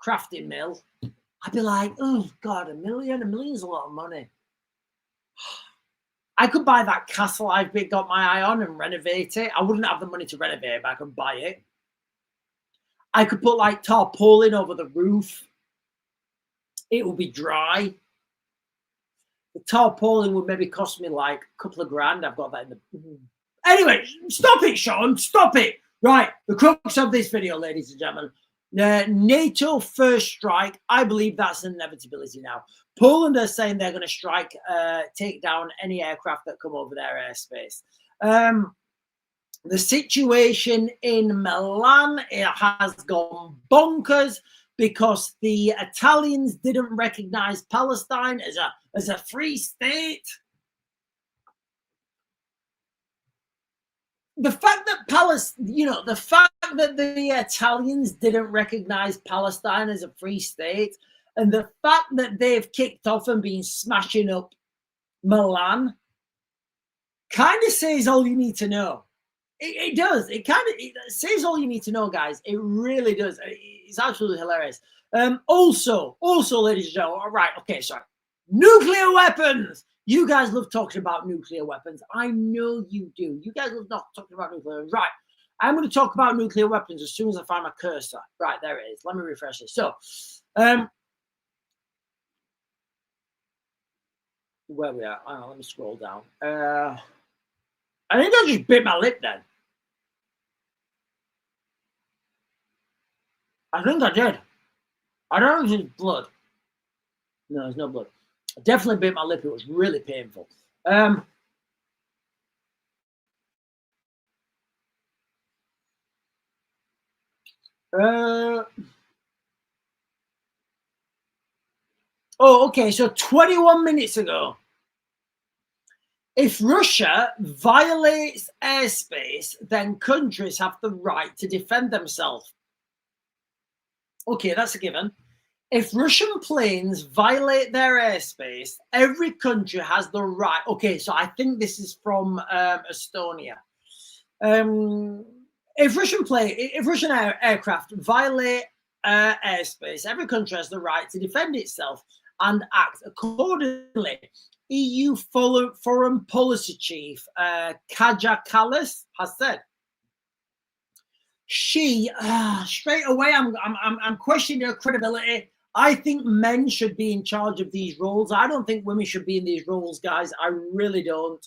crafting mill. I'd be like, oh God, $1 million? $1 million's a lot of money. I could buy that castle I've got my eye on and renovate it. I wouldn't have the money to renovate it, but I could buy it. I could put like tarpaulin over the roof. It would be dry. The tarpaulin would maybe cost me like a couple of grand. I've got that in the... Anyway, stop it, Sean. Stop it. Right. The crux of this video, ladies and gentlemen. NATO first strike. I believe that's an inevitability now. Poland are saying they're going to strike, take down any aircraft that come over their airspace. The situation in Milan, it has gone bonkers because the Italians didn't recognize Palestine as a free state. The fact that the Italians didn't recognize Palestine as a free state, and the fact that they've kicked off and been smashing up Milan, kind of says all you need to know. It does. It says all you need to know, guys. It really does. It's absolutely hilarious. Also, ladies and gentlemen, all right, okay, sorry. Nuclear weapons. You guys love talking about nuclear weapons. I know you do. You guys love not talking about nuclear weapons. Right. I'm going to talk about nuclear weapons as soon as I find my cursor. Right, there it is. Let me refresh it. So, where we are. Oh, let me scroll down. I think I just bit my lip then. I think I did. I don't think it's blood. No, there's no blood. I definitely bit my lip. It was really painful. Oh, okay. So 21 minutes ago, if Russia violates airspace, then countries have the right to defend themselves. Okay, that's a given. If Russian planes violate their airspace, every country has the right. Okay, so I think this is from Estonia. If Russian aircraft violate airspace, every country has the right to defend itself and act accordingly. EU Foreign Policy Chief Kaja Kallas has said. She straight away, I'm questioning her credibility. I think men should be in charge of these roles. I don't think women should be in these roles, guys. I really don't.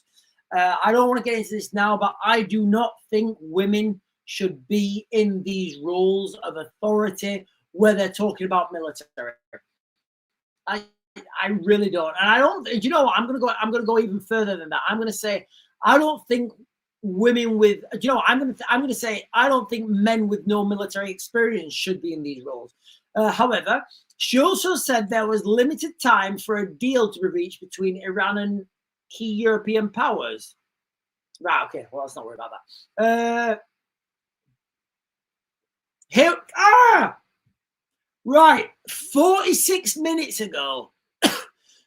I don't want to get into this now, but I do not think women should be in these roles of authority where they're talking about military. I really don't. And I don't, you know what? I'm going to go even further than that. I'm going to say, I don't think women with, you know, I'm going to say, I don't think men with no military experience should be in these roles. However, she also said there was limited time for a deal to be reached between Iran and key European powers. Right. Okay. Well, let's not worry about that. Right. 46 minutes ago.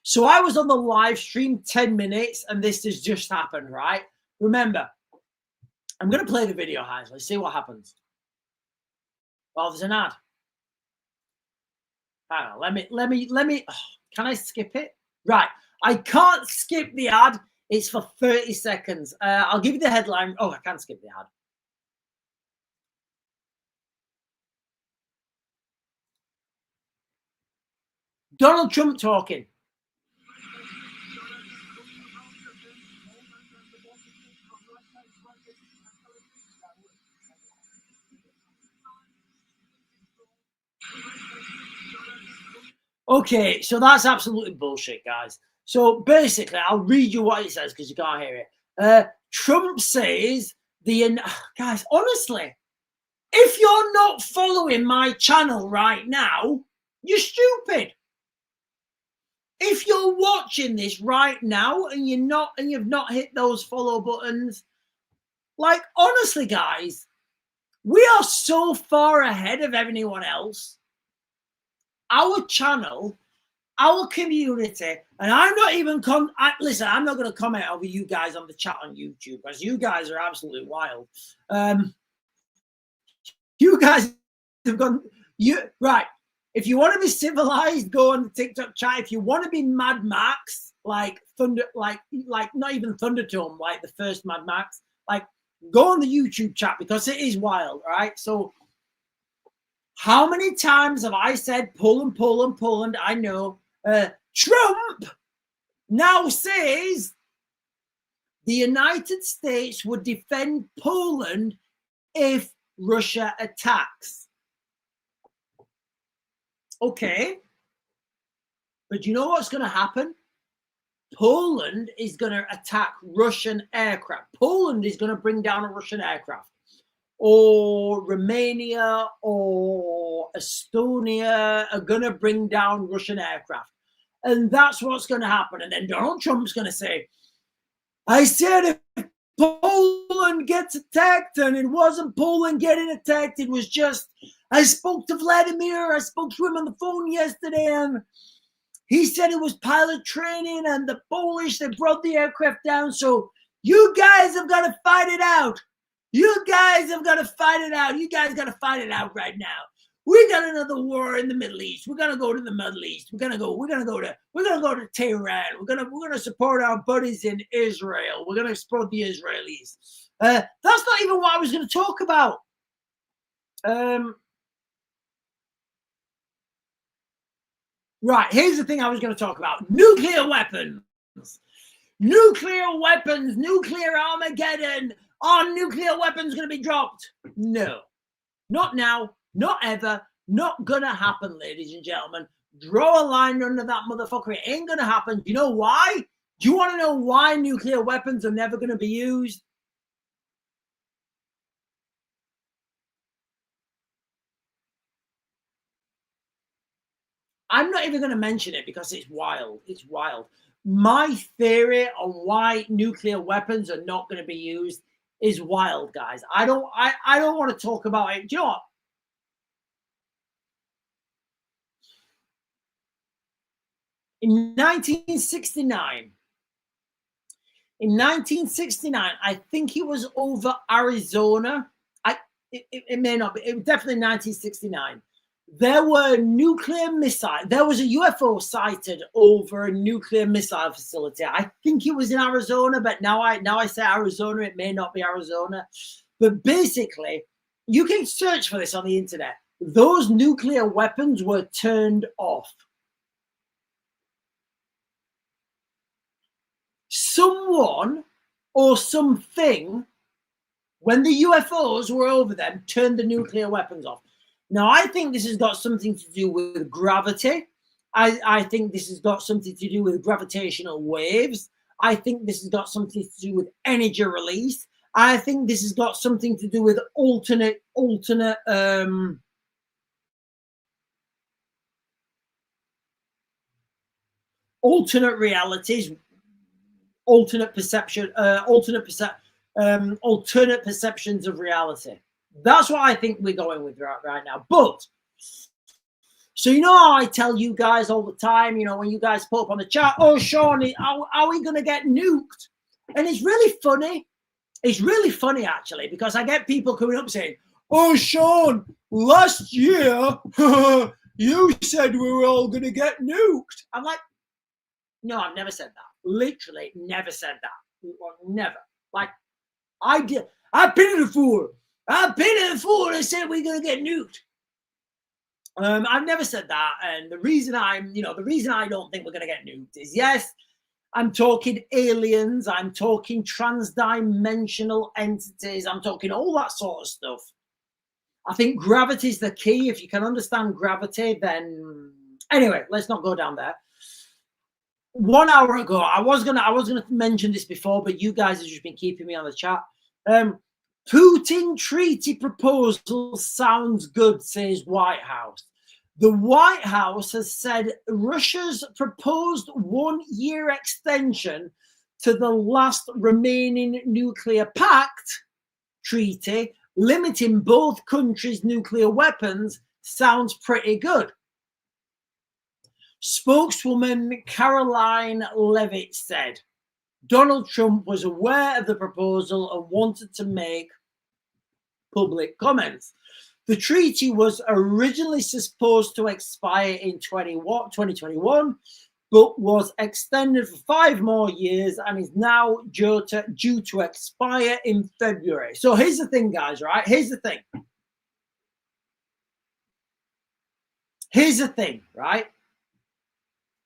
So I was on the live stream 10 minutes and this has just happened, right? Remember, I'm going to play the video, guys. Let's see what happens. Oh, there's an ad. Hang on, let me, can I skip it? Right. I can't skip the ad. It's for 30 seconds. I'll give you the headline. Oh, I can't skip the ad. Donald Trump talking. Okay, so that's absolutely bullshit, guys. So basically, I'll read you what he says because you can't hear it. Trump says guys, honestly, if you're not following my channel right now, you're stupid. If you're watching this right now and you've not hit those follow buttons, like honestly, guys, we are so far ahead of anyone else. Our channel, our community, and I'm not even listen, I'm not going to comment over you guys on the chat on YouTube because you guys are absolutely wild. You guys have gone, right. If you want to be civilized, go on the TikTok chat. If you want to be Mad Max, like Thunder, like not even Thunderdome, like the first Mad Max, like go on the YouTube chat because it is wild, right? So how many times have I said Poland, Poland, Poland? I know. Trump now says the United States would defend Poland if Russia attacks. Okay. But you know what's going to happen? Poland is going to attack Russian aircraft. Poland is going to bring down a Russian aircraft. Or Romania or Estonia are going to bring down Russian aircraft. And that's what's going to happen. And then Donald Trump's going to say, I said if Poland gets attacked, and it wasn't Poland getting attacked, it was just, I spoke to Vladimir, I spoke to him on the phone yesterday, and he said it was pilot training, and the Polish, they brought the aircraft down. So you guys have got to fight it out. You guys have got to fight it out. You guys got to fight it out right now. we got another war in the Middle East. We're gonna go to the Middle East. We're gonna go to Tehran. We're gonna support our buddies in Israel. We're gonna support the Israelis. That's not even what I was gonna talk about. Right, here's the thing I was gonna talk about: nuclear weapons. Nuclear weapons, nuclear Armageddon. Are nuclear weapons going to be dropped? No, not now, not ever, not going to happen, ladies and gentlemen. Draw a line under that motherfucker. It ain't going to happen. Do you know why? Do you want to know why nuclear weapons are never going to be used? I'm not even going to mention it because it's wild. It's wild. My theory on why nuclear weapons are not going to be used is wild, guys. I don't want to talk about it. Do you know what? In 1969, I think it was over Arizona. It may not be. It was definitely 1969. There were nuclear missiles. There was a UFO sighted over a nuclear missile facility. I think it was in Arizona, but now I say Arizona. It may not be Arizona. But basically, you can search for this on the internet. Those nuclear weapons were turned off. Someone or something, when the UFOs were over them, turned the nuclear weapons off. Now, I think this has got something to do with gravity. I think this has got something to do with gravitational waves. I think this has got something to do with energy release. I think this has got something to do with alternate realities, alternate perceptions of reality. That's what I think we're going with right now. But, so you know how I tell you guys all the time, you know, when you guys put up on the chat, oh, Sean, are we going to get nuked? And it's really funny. It's really funny, actually, because I get people coming up saying, oh, Sean, last year, you said we were all going to get nuked. I'm like, no, I've never said that. Literally never said that. Never. Like, I did. I've been a fool. I've been a fool and said we're going to get nuked. I've never said that. And the reason I don't think we're going to get nuked is, yes, I'm talking aliens. I'm talking transdimensional entities. I'm talking all that sort of stuff. I think gravity is the key. If you can understand gravity, then anyway, let's not go down there. 1 hour ago, I was gonna mention this before, but you guys have just been keeping me on the chat. Putin treaty proposal sounds good, says White House. The White House has said Russia's proposed 1 year extension to the last remaining nuclear pact treaty, limiting both countries' nuclear weapons, sounds pretty good. Spokeswoman Caroline Levitt said Donald Trump was aware of the proposal and wanted to make public comments. The treaty was originally supposed to expire in 2021, but was extended for 5 more years and is now due to expire in February. So here's the thing, guys, right? Here's the thing, right?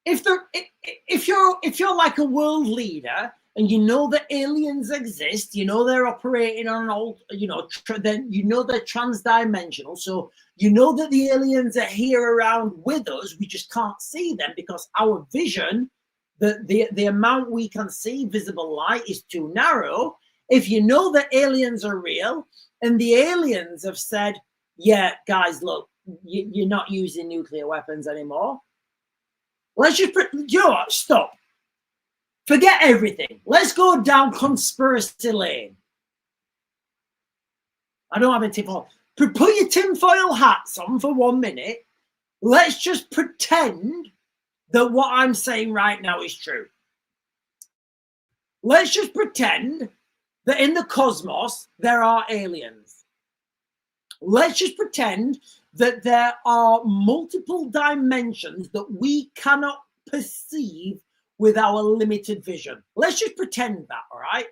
If you're like a world leader and you know that aliens exist, you know they're operating on then you know they're transdimensional, so you know that the aliens are here around with us. We just can't see them because our vision, the amount we can see, visible light, is too narrow. If you know that aliens are real and the aliens have said, yeah, guys, look, you're not using nuclear weapons anymore. Let's just, you know what? Stop. Forget everything. Let's go down conspiracy lane. I don't have any tinfoil. Put your tinfoil hats on for 1 minute. Let's just pretend that what I'm saying right now is true. Let's just pretend that in the cosmos there are aliens. Let's just pretend that there are multiple dimensions that we cannot perceive with our limited vision. Let's just pretend that, all right?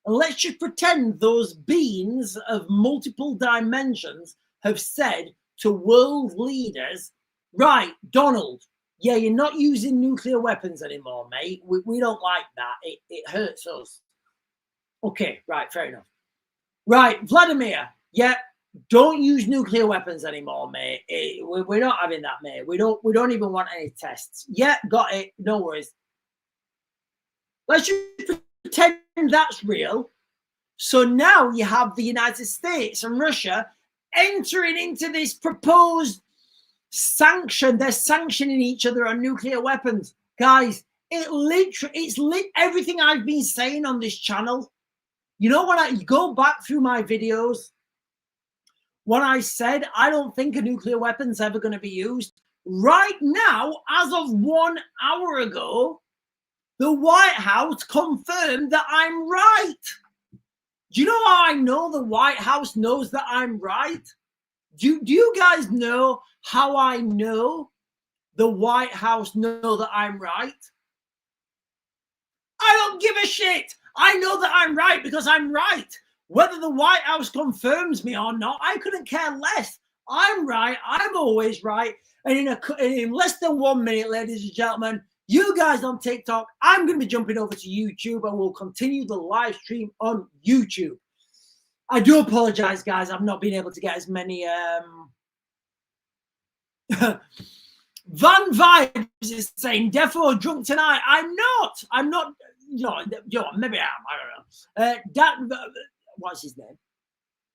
And let's just pretend those beings of multiple dimensions have said to world leaders, right, Donald, yeah, you're not using nuclear weapons anymore, mate. We don't like that. It hurts us. Okay, right, fair enough. Right, Vladimir, yeah, don't use nuclear weapons anymore, mate. We're not having that, mate. We don't even want any tests. Yeah, got it. No worries. Let's just pretend that's real. So now you have the United States and Russia entering into this proposed sanction. They're sanctioning each other on nuclear weapons. Guys, it's everything I've been saying on this channel. You know, when I go back through my videos, when I said I don't think a nuclear weapon's ever going to be used, right now, as of 1 hour ago, the White House confirmed that I'm right. Do you know how I know the White House knows that I'm right? Do you guys know how I know the White House know that I'm right? I don't give a shit. I know that I'm right because I'm right. Whether the White House confirms me or not, I couldn't care less. I'm right. I'm always right. And in less than 1 minute, ladies and gentlemen, you guys on TikTok, I'm going to be jumping over to YouTube and we'll continue the live stream on YouTube. I do apologize, guys. I've not been able to get as many. Van Vibes is saying, defo drunk tonight. I'm not. Maybe I am. I don't know. What's his name?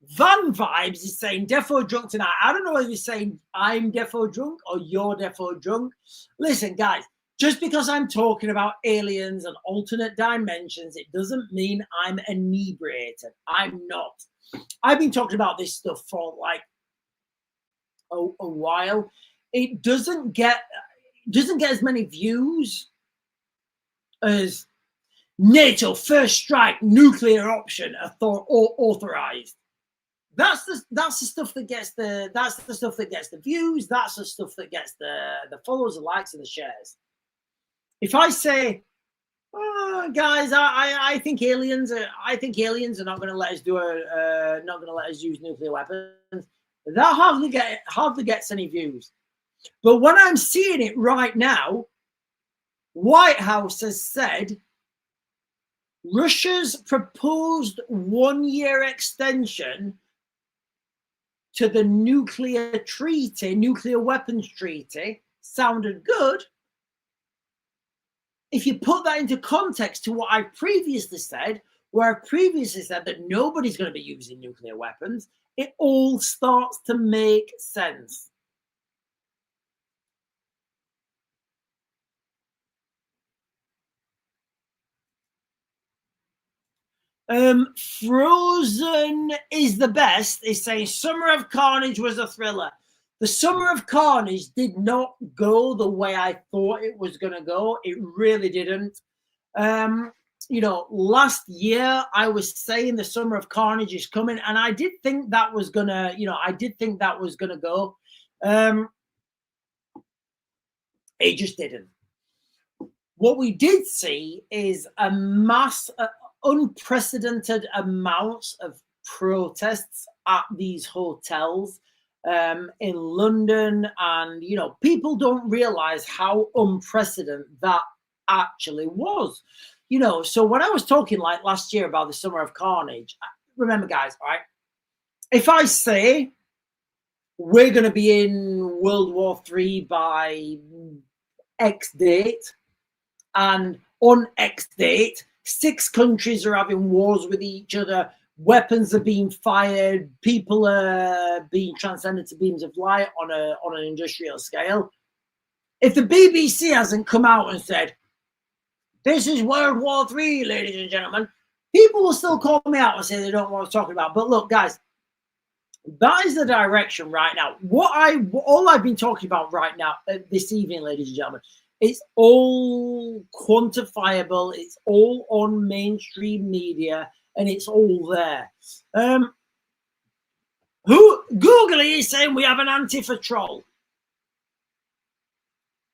Van Vibes is saying, defo drunk tonight. I don't know whether he's saying I'm defo drunk or you're defo drunk. Listen, guys, just because I'm talking about aliens and alternate dimensions, it doesn't mean I'm inebriated. I'm not. I've been talking about this stuff for like a while. It doesn't get as many views as NATO first strike nuclear option authorized. That's the stuff that gets the views. That's the stuff that gets the follows, the likes, and the shares. If I say, guys, I think aliens are not going to let us use nuclear weapons, that hardly gets any views. But when I'm seeing it right now, White House has said Russia's proposed 1-year extension to the nuclear weapons treaty, sounded good. If you put that into context to what I previously said, where I previously said that nobody's going to be using nuclear weapons, it all starts to make sense. Frozen is the best is saying Summer of Carnage was a thriller. The Summer of Carnage did not go the way I thought it was going to go. It really didn't. Last year I was saying the Summer of Carnage is coming, and I did think that was gonna, go. It just didn't. What we did see is a unprecedented amounts of protests at these hotels in London, and people don't realize how unprecedented that actually was. So when I was talking like last year about the Summer of Carnage, remember, guys, all right, if I say we're going to be in World War III by X date, and on X date 6 countries are having wars with each other, weapons are being fired, people are being transcended to beams of light on an industrial scale. If the BBC hasn't come out and said, this is World War III, ladies and gentlemen, people will still call me out and say they don't know what I'm talking about. But look, guys, that is the direction right now. All I've been talking about right now, this evening, ladies and gentlemen, it's all quantifiable. It's all on mainstream media, and it's all there. Who Google is saying we have an Antifa troll?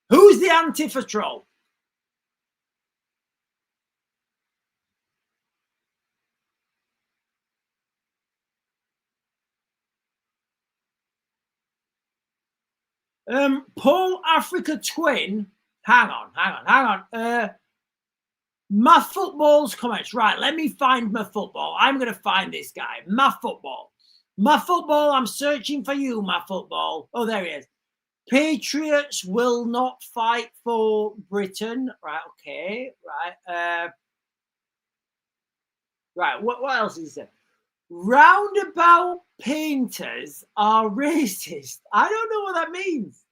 Who's the Antifa troll? Paul Africa Twin. Hang on. My football's comments. Right, let me find my football. I'm going to find this guy. My football. I'm searching for you, my football. Oh, there he is. Patriots will not fight for Britain. Right, okay. Right. Right, what else is there? Roundabout painters are racist. I don't know what that means.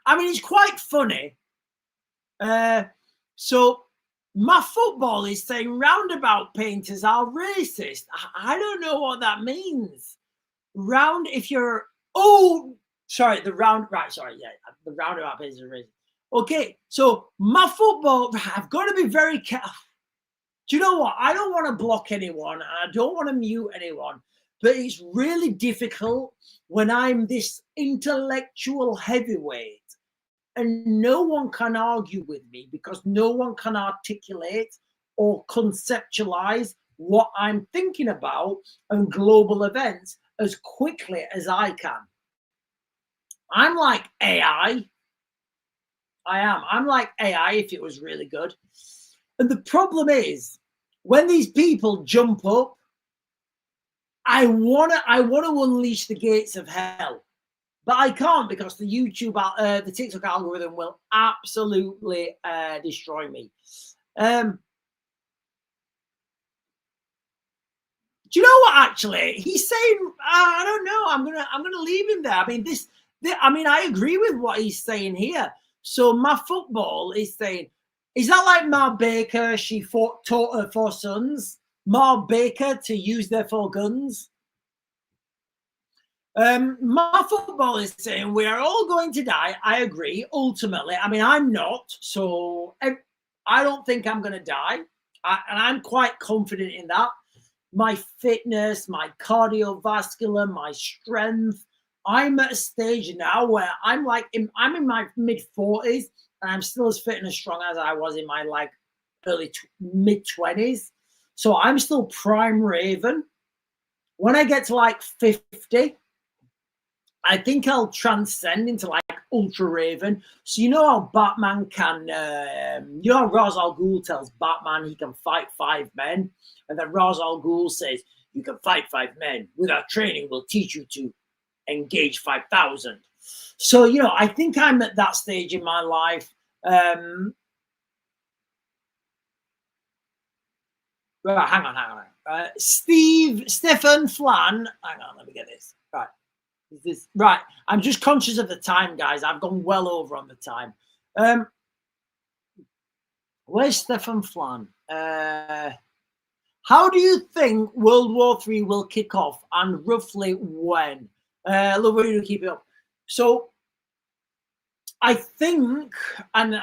I mean, it's quite funny. So my football is saying roundabout painters are racist. I don't know what that means. The roundabout painters are racist. Okay, so my football, I've got to be very careful. Do you know what? I don't want to block anyone. I don't want to mute anyone. But it's really difficult when I'm this intellectual heavyweight and no one can argue with me because no one can articulate or conceptualize what I'm thinking about and global events as quickly as I can. I'm like AI. I am. I'm like AI if it was really good. And the problem is, when these people jump up, I wanna unleash the gates of hell, but I can't because the the TikTok algorithm will absolutely destroy me. Do you know what? Actually, he's saying, I don't know. I'm gonna leave him there. I mean, I agree with what he's saying here. So my football is saying, is that like Ma Baker? She taught her 4 sons, Ma Baker, to use their 4 guns. My football is saying we are all going to die. I agree. Ultimately, I mean, I'm not, so I don't think I'm going to die, and I'm quite confident in that. My fitness, my cardiovascular, my strength. I'm at a stage now where I'm in my mid-40s and I'm still as fit and as strong as I was in my like mid-20s. So I'm still prime Raven. When I get to like 50, I think I'll transcend into like Ultra Raven. So you know how Batman can, you know how Ra's al Ghul tells Batman he can fight 5 men, and then Ra's al Ghul says, you can fight 5 men. Without training, we'll teach you to engage 5,000. So, you know, I think I'm at that stage in my life. Right, hang on. Stephen Flan. Hang on, let me get this. Right. Right. I'm just conscious of the time, guys. I've gone well over on the time. Where's Stephen Flan? How do you think World War III will kick off, and roughly when? Love you to keep it up. So I think, and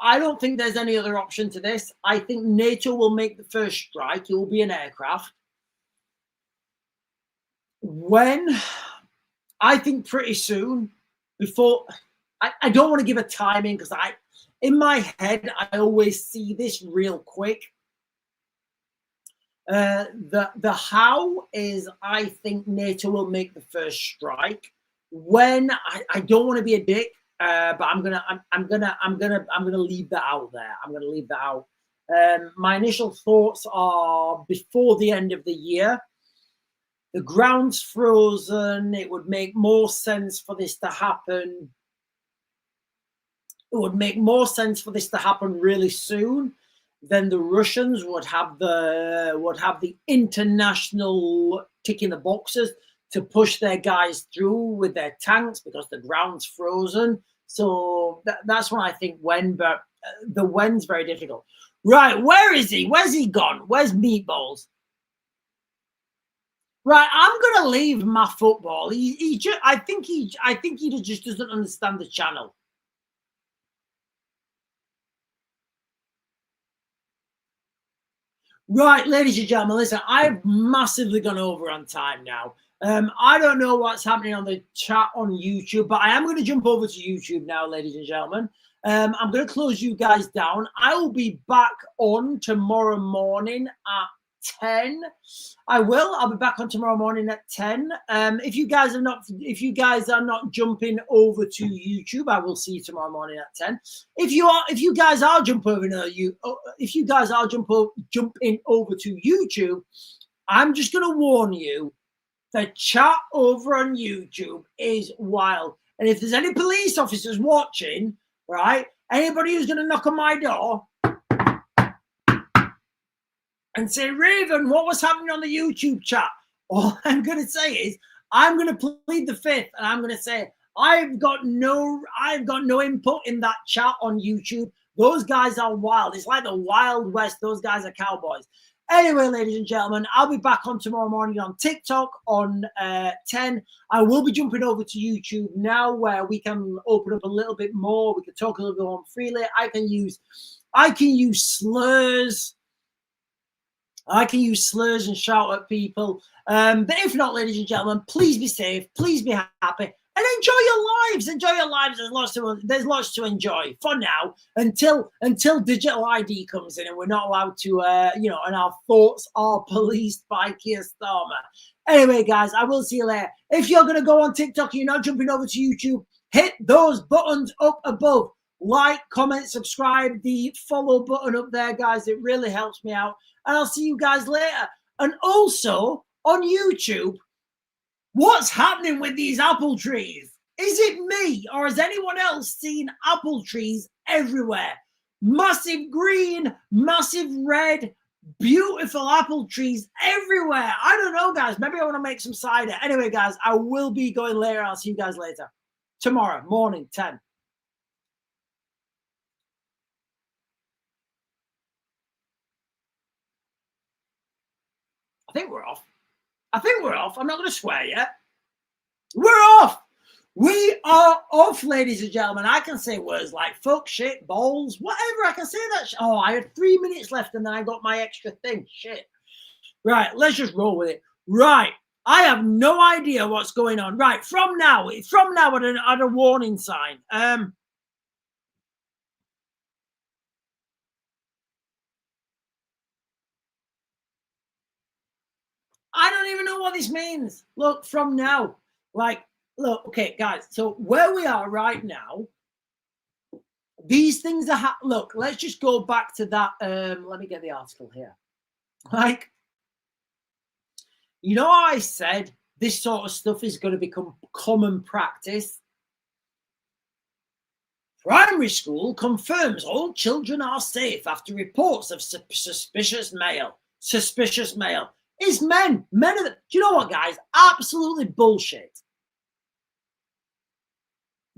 I don't think there's any other option to this. I think NATO will make the first strike. It will be an aircraft. When? I think pretty soon. Before, I don't want to give a timing because in my head, I always see this real quick. The how is, I think NATO will make the first strike. When, I don't want to be a dick, but I'm gonna leave that out there. I'm gonna leave that out. My initial thoughts are before the end of the year. The ground's frozen. It would make more sense for this to happen. It would make more sense for this to happen really soon. Then the Russians would have the international tick in the boxes to push their guys through with their tanks because the ground's frozen. So that's when I think when, but the when's very difficult. Right, where is he? Where's he gone? Where's Meatballs? Right, I'm gonna leave my football. I think he just doesn't understand the channel. Right, ladies and gentlemen, listen, I've massively gone over on time now. I don't know what's happening on the chat on YouTube, but I am going to jump over to YouTube now, ladies and gentlemen. I'm going to close you guys down. I will be back on tomorrow morning at 10. I'll be back on tomorrow morning at 10. If you guys are not jumping over to YouTube, I will see you tomorrow morning at 10. If you guys are jumping over to YouTube, I'm just going to warn you, the chat over on YouTube is wild. And if there's any police officers watching, right, anybody who's going to knock on my door and say, Raven, what was happening on the YouTube chat? All I'm going to say is, I'm going to plead the fifth, and I'm going to say, I've got no input in that chat on YouTube. Those guys are wild. It's like the Wild West. Those guys are cowboys. Anyway, ladies and gentlemen, I'll be back on tomorrow morning on TikTok on 10. I will be jumping over to YouTube now, where we can open up a little bit more. We can talk a little bit more freely. I can use slurs. I can use slurs and shout at people. But if not, ladies and gentlemen, please be safe. Please be happy. And enjoy your lives. Enjoy your lives. There's lots to enjoy for now, until digital ID comes in and we're not allowed to, and our thoughts are policed by Keir Starmer. Anyway, guys, I will see you later. If you're going to go on TikTok and you're not jumping over to YouTube, hit those buttons up above. Like, comment, subscribe, the follow button up there, guys. It really helps me out. And I'll see you guys later. And also on YouTube, what's happening with these apple trees? Is it me, or has anyone else seen apple trees everywhere? Massive green, massive red, beautiful apple trees everywhere. I don't know, guys. Maybe I want to make some cider. Anyway, guys, I will be going later. I'll see you guys later. Tomorrow morning, 10. I think we're off. I'm not going to swear yet. We're off. We are off, ladies and gentlemen. I can say words like fuck, shit, balls, whatever. I can say that. Oh, I had 3 minutes left and then I got my extra thing. Shit. Right, let's just roll with it. Right. I have no idea what's going on. Right, from now at a warning sign. I don't even know what this means. Look, from now, look, okay, guys. So where we are right now, these things are, look, let's just go back to that. Let me get the article here. Like, you know how I said this sort of stuff is going to become common practice? Primary school confirms all children are safe after reports of suspicious mail. It's men. Men are do you know what, guys? Absolutely bullshit.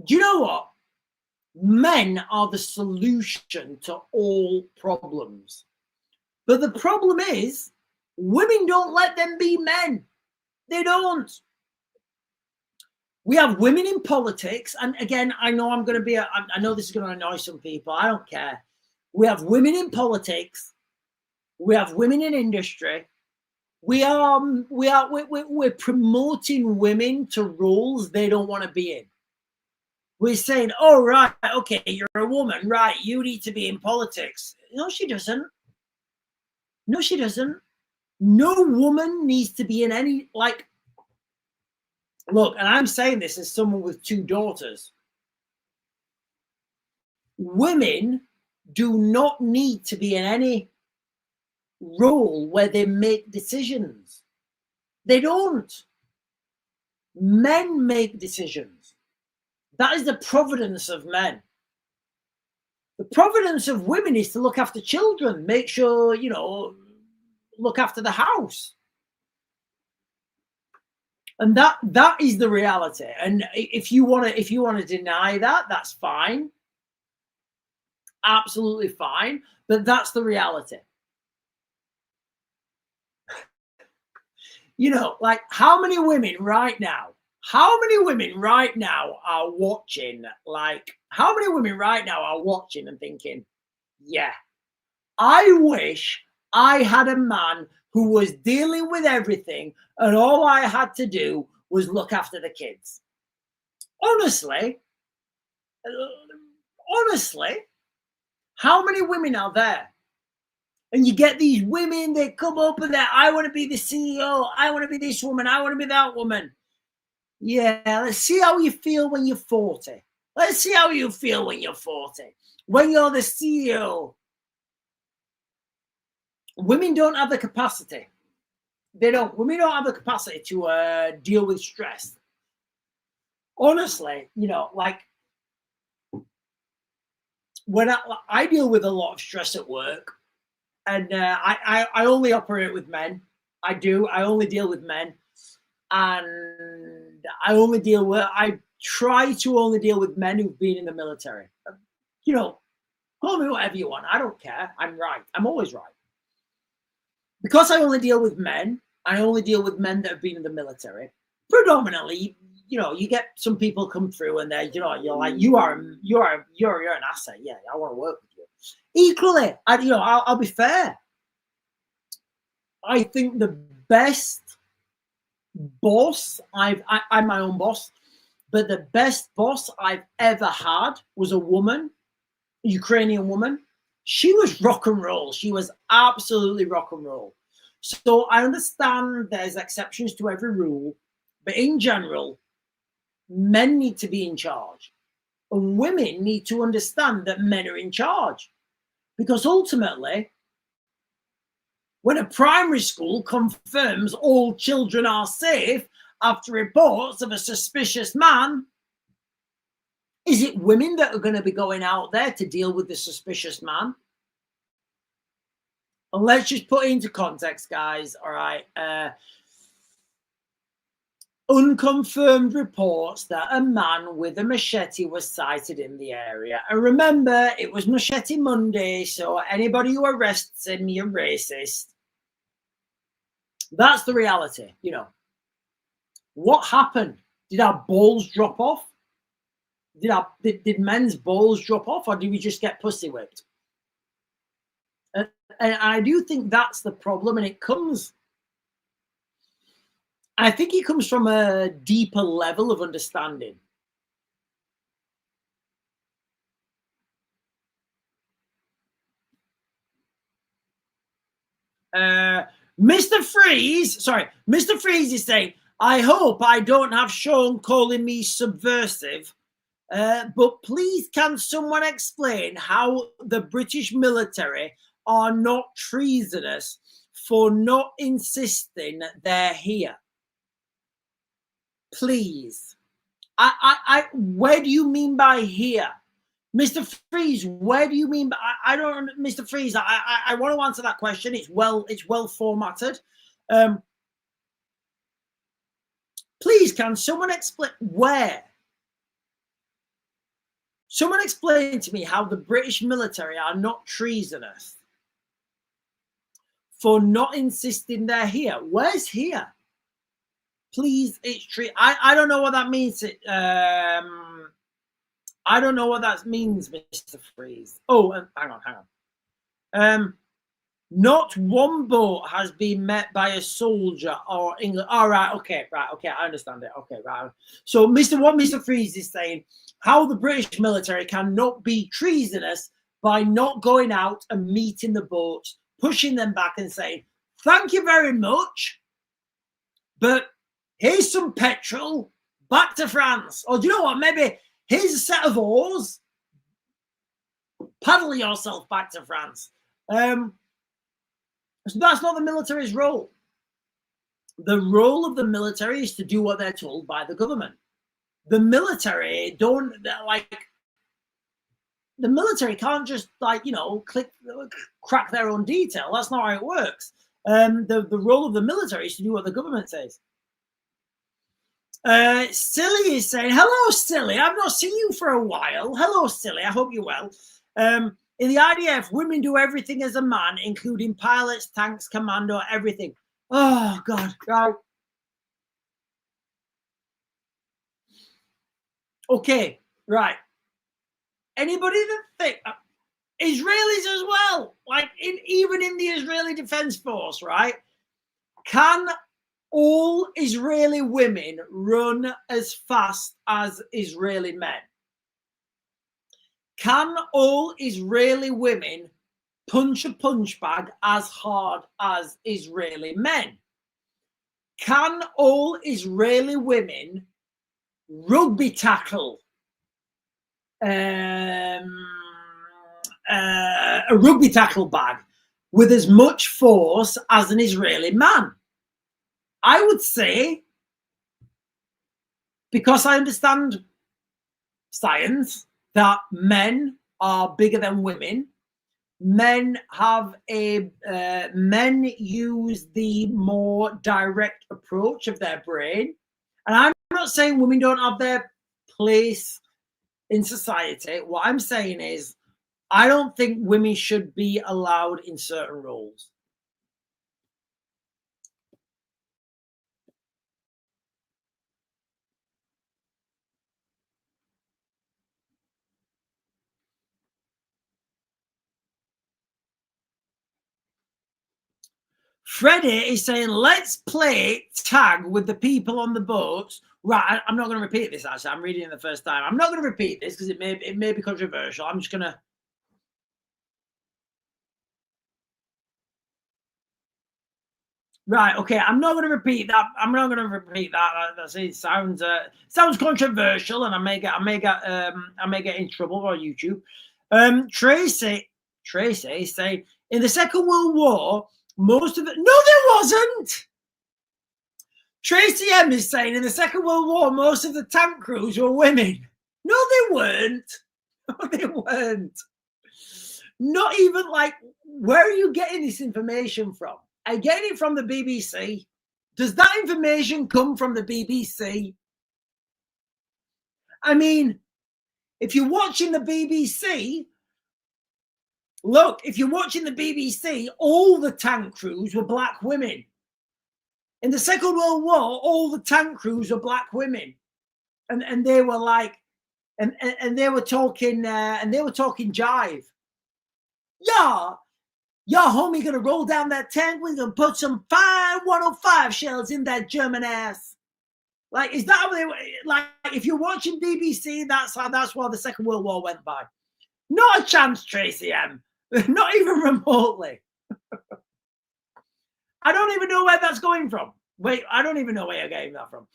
Do you know what? Men are the solution to all problems. But the problem is, women don't let them be men. They don't. We have women in politics. And again, I know I know this is going to annoy some people. I don't care. We have women in politics. We have women in industry. We're promoting women to roles they don't want to be in. We're saying, oh, right, okay, you're a woman, right, you need to be in politics. No, she doesn't. No, she doesn't. No woman needs to be in any, like, look, and I'm saying this as someone with 2 daughters. Women do not need to be in any role where they make decisions. They don't. Men make decisions. That is the providence of men. The providence of women is to look after children, make sure, look after the house. And that is the reality. And if you want to deny that, that's fine. Absolutely fine. But that's the reality. Like, how many women right now are watching, and thinking, yeah, I wish I had a man who was dealing with everything, and all I had to do was look after the kids. Honestly, how many women are there? And you get these women, they come up and I want to be the CEO, I want to be this woman, I want to be that woman. Yeah, let's see how you feel when you're 40. Let's see how you feel when you're 40. When you're the CEO. Women don't have the capacity. They don't. Women don't have the capacity to deal with stress. Honestly, you know, like when I deal with a lot of stress at work, and I only operate with men. I do. I only deal with men, and I try to only deal with men who've been in the military. You know, call me whatever you want. I don't care. I'm right. I'm always right. Because I only deal with men, I only deal with men that have been in the military. Predominantly, you know, you get some people come through and you're like, you're an asset. Yeah, I want to work with you. Equally, I'll be fair. I think the best boss I'm my own boss, but the best boss I've ever had was a woman, a Ukrainian woman. She was rock and roll. She was absolutely rock and roll. So I understand there's exceptions to every rule, but in general, men need to be in charge. And women need to understand that men are in charge. Because ultimately, when a primary school confirms all children are safe after reports of a suspicious man, is it women that are going to be going out there to deal with the suspicious man? And let's just put it into context, guys. All right. Unconfirmed reports that a man with a machete was sighted in the area. And remember, it was Machete Monday, so anybody who arrests him, you're racist. That's the reality, you know. What happened? Did our balls drop off? Did men's balls drop off, or did we just get pussy whipped? And I do think that's the problem, and it comes... I think it comes from a deeper level of understanding. Mr. Freeze is saying, I hope I don't have Sean calling me subversive, but please can someone explain how the British military are not treasonous for not insisting they're here? Please. Where do you mean by here? Mr. Freeze, where do you mean? I don't, Mr. Freeze. I want to answer that question. It's well formatted. Please, can someone explain where? Someone explain to me how the British military are not treasonous for not insisting they're here. Where's here? Please, it's true. I don't know what that means. I don't know what that means, Mr. Freeze. Oh, hang on. Not one boat has been met by a soldier or England. All right, okay, I understand it. Okay, right. So, what Mr. Freeze is saying, how the British military cannot be treasonous by not going out and meeting the boats, pushing them back and saying, thank you very much, but here's some petrol, back to France. Or do you know what? Maybe here's a set of oars, paddle yourself back to France. So that's not the military's role. The role of the military is to do what they're told by the government. The military the military can't just crack their own detail. That's not how it works. The role of the military is to do what the government says. Silly is saying, hello, Silly. I've not seen you for a while. Hello, Silly. I hope you're well. In the IDF, women do everything as a man, including pilots, tanks, commando, everything. Oh, God. Right. Okay, right. Anybody that think... Israelis as well, like even in the Israeli Defense Force, right? Can all Israeli women run as fast as Israeli men? Can all Israeli women punch a punch bag as hard as Israeli men? Can all Israeli women rugby tackle a rugby tackle bag with as much force as an Israeli man? I would say, because I understand science, that men are bigger than women. Men use the more direct approach of their brain. And I'm not saying women don't have their place in society. What I'm saying is, I don't think women should be allowed in certain roles. Freddie is saying, let's play tag with the people on the boats. Right, I'm not going to repeat this, actually. I'm reading it the first time. I'm not going to repeat this because it may be controversial. I'm just going to... Right, okay, I'm not going to repeat that. I'm not going to repeat that. It sounds controversial, and I may get in trouble on YouTube. Tracy is saying, in the Second World War, most of it... No, there wasn't! Tracy M is saying, in the Second World War, most of the tank crews were women. No, they weren't. No, they weren't. Not even like, where are you getting this information from? I get it from the BBC. Does that information come from the BBC? I mean, if you're watching the BBC, look, if you're watching the BBC, all the tank crews were black women. In the Second World War, all the tank crews were black women. And they were like, and they were talking jive. Yeah, homie, gonna roll down that tank. We're gonna put some fine 105 shells in that German ass. Like, is that how they, like, if you're watching BBC, that's why the Second World War went by. Not a chance, Tracy M. Not even remotely. I don't even know where that's going from. Wait, I don't even know where you're getting that from.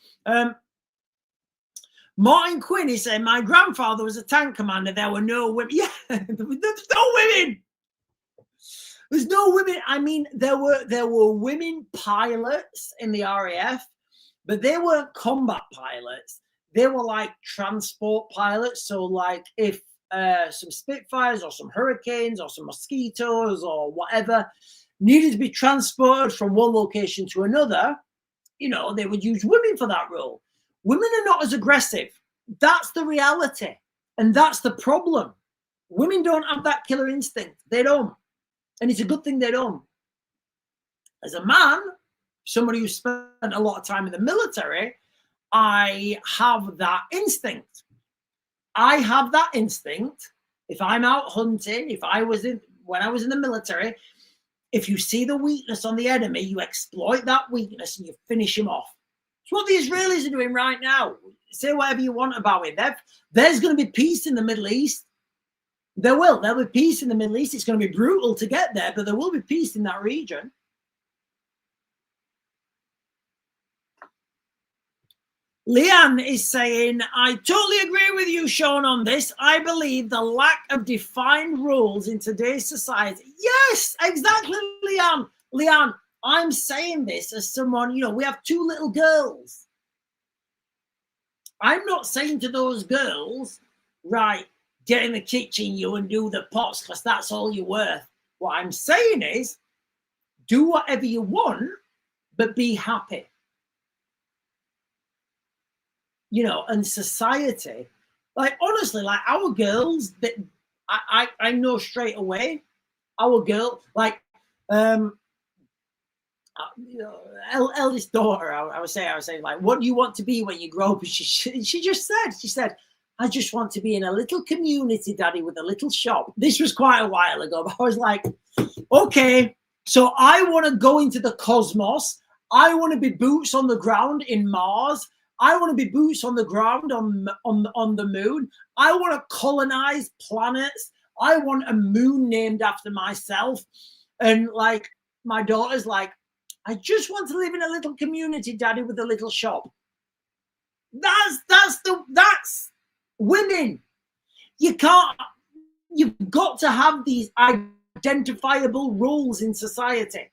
Martin Quinn is saying, my grandfather was a tank commander. There were no women. Yeah, there's no women. There's no women. I mean, there were women pilots in the RAF, but they weren't combat pilots. They were like transport pilots. So like if some Spitfires or some Hurricanes or some Mosquitoes or whatever needed to be transported from one location to another, you know, they would use women for that role. Women are not as aggressive. That's the reality. And that's the problem. Women don't have that killer instinct. They don't. And it's a good thing they don't. As a man, somebody who spent a lot of time in the military, I have that instinct. I have that instinct. If I'm out hunting, when I was in the military, if you see the weakness on the enemy, you exploit that weakness and you finish him off. It's what the Israelis are doing right now. Say whatever you want about it. There's going to be peace in the Middle East. There'll be peace in the Middle East. It's going to be brutal to get there, but there will be peace in that region. Leanne is saying, I totally agree with you, Sean, on this. I believe the lack of defined rules in today's society. Yes, exactly, Leanne. Leanne, I'm saying this as someone, you know, we have two little girls. I'm not saying to those girls, right, get in the kitchen, you, and do the pots, because that's all you're worth. What I'm saying is, do whatever you want, but be happy. You know, and society, like, honestly, like our girls, that I know straight away, our girl, like, you know, eldest daughter, I was saying, like, what do you want to be when you grow up? And she just said, I just want to be in a little community, Daddy, with a little shop. This was quite a while ago, but I was like, okay, so I want to go into the cosmos. I want to be boots on the ground in Mars. I want to be boots on the ground on the moon. I want to colonize planets. I want a moon named after myself. And like, my daughter's like, I just want to live in a little community, Daddy, with a little shop. That's women. You've got to have these identifiable roles in society.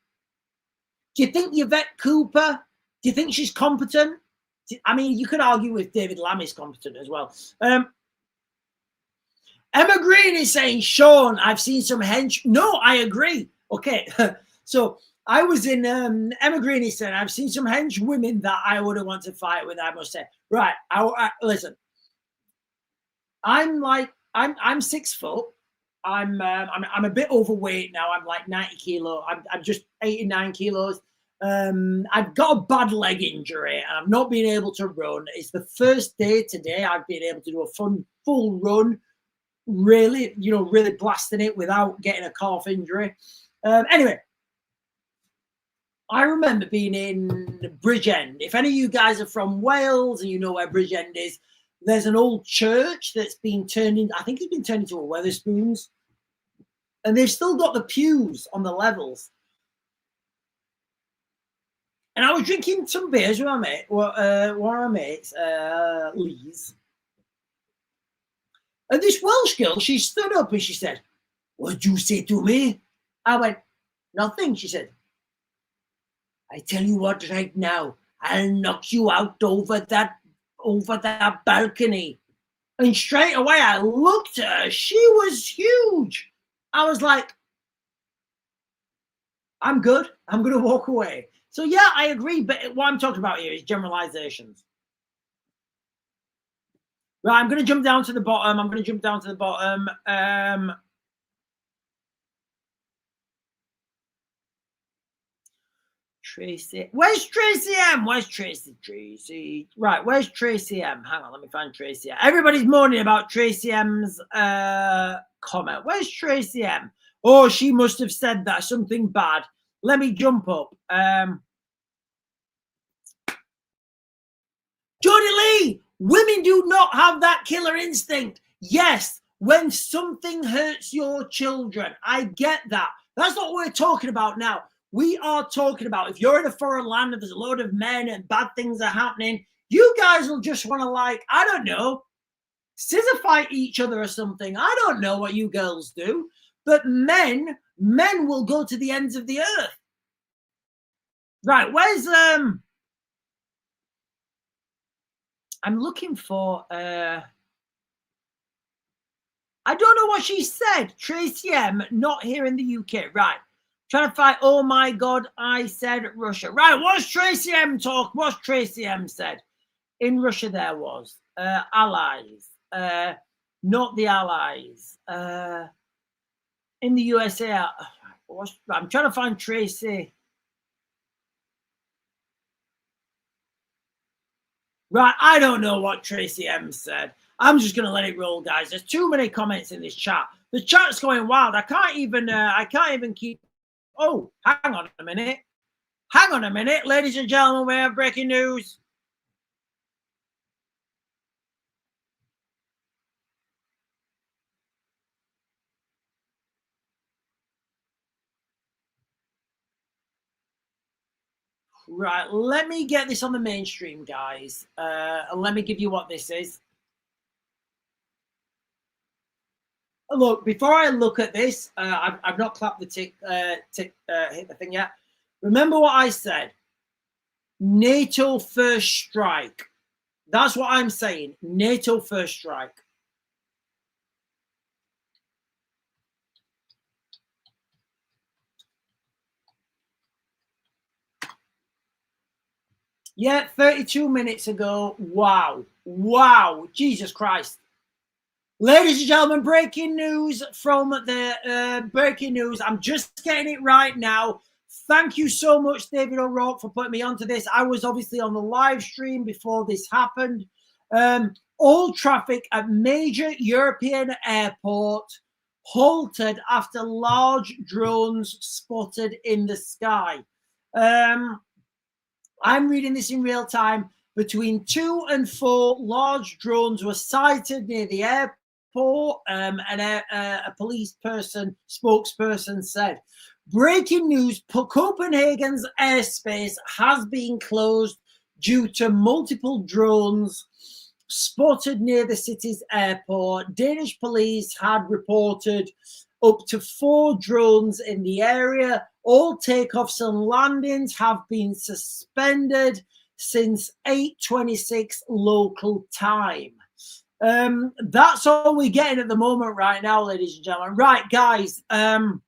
Do you think Yvette Cooper, do you think she's competent? I mean, you could argue with David Lamb is competent as well. Emma Green is saying, Sean, I've seen some hench. No, I agree. Okay, so I was in Emma Green is saying, I've seen some hench women that I wouldn't want to fight with, I must say. Right, listen. I'm 6 foot. I'm a bit overweight now. I'm like 90 kilos. I'm just 89 kilos. I've got a bad leg injury and I've not been able to run. It's the first day today I've been able to do a full run, really blasting it without getting a calf injury. Anyway, I remember being in Bridgend. If any of you guys are from Wales and you know where Bridgend is, there's an old church that's been turned into, I think it's been turned into a Wetherspoons. And they've still got the pews on the levels. And I was drinking some beers with one of my mates, Lee's. And this Welsh girl, she stood up and she said, "What'd you say to me?" I went, "Nothing," she said. "I tell you what, right now, I'll knock you out over that balcony." And straight away I looked at her. She was huge. I was like, I'm good. I'm going to walk away. So yeah, I agree. But what I'm talking about here is generalizations. Right, I'm going to jump down to the bottom. Tracy, where's Tracy M? Where's Tracy? Right, where's Tracy M? Hang on, let me find Tracy M. Everybody's moaning about Tracy M's comment. Where's Tracy M? Oh, she must have said that, something bad. Let me jump up. Jody Lee, women do not have that killer instinct. Yes, when something hurts your children, I get that. That's not what we're talking about now. We are talking about if you're in a foreign land and there's a load of men and bad things are happening, you guys will just want to, like, I don't know, scissor fight each other or something. I don't know what you girls do, but men will go to the ends of the earth. Right, where's I'm looking for I don't know what she said. Tracy M, not here in the UK. Right. Trying to fight. Oh my God, I said Russia. Right, what's Tracy M talk? What's Tracy M said? In Russia there was allies. Not the allies. In the USA, I'm trying to find Tracy. Right, I don't know what Tracy M said. I'm just going to let it roll, guys. There's too many comments in this chat. The chat's going wild. I can't even keep. Oh, hang on a minute. Hang on a minute, ladies and gentlemen. We have breaking news. Right, let me get this on the mainstream, guys. And let me give you what this is. Look, before I look at this, I've not clapped the hit the thing yet. Remember what I said. NATO first strike. That's what I'm saying. NATO first strike. Yeah, 32 minutes ago. Wow. Wow. Jesus Christ. Ladies and gentlemen, breaking news from the breaking news. I'm just getting it right now. Thank you so much, David O'Rourke, for putting me onto this. I was obviously on the live stream before this happened. All traffic at major European airport halted after large drones spotted in the sky. I'm reading this in real time. Between 2 and 4 large drones were sighted near the airport, and a police spokesperson said. Breaking news, Copenhagen's airspace has been closed due to multiple drones spotted near the city's airport. Danish police had reported up to 4 drones in the area. All takeoffs and landings have been suspended since 8:26 local time. That's all we're getting at the moment right now, ladies and gentlemen. Right, guys. I'm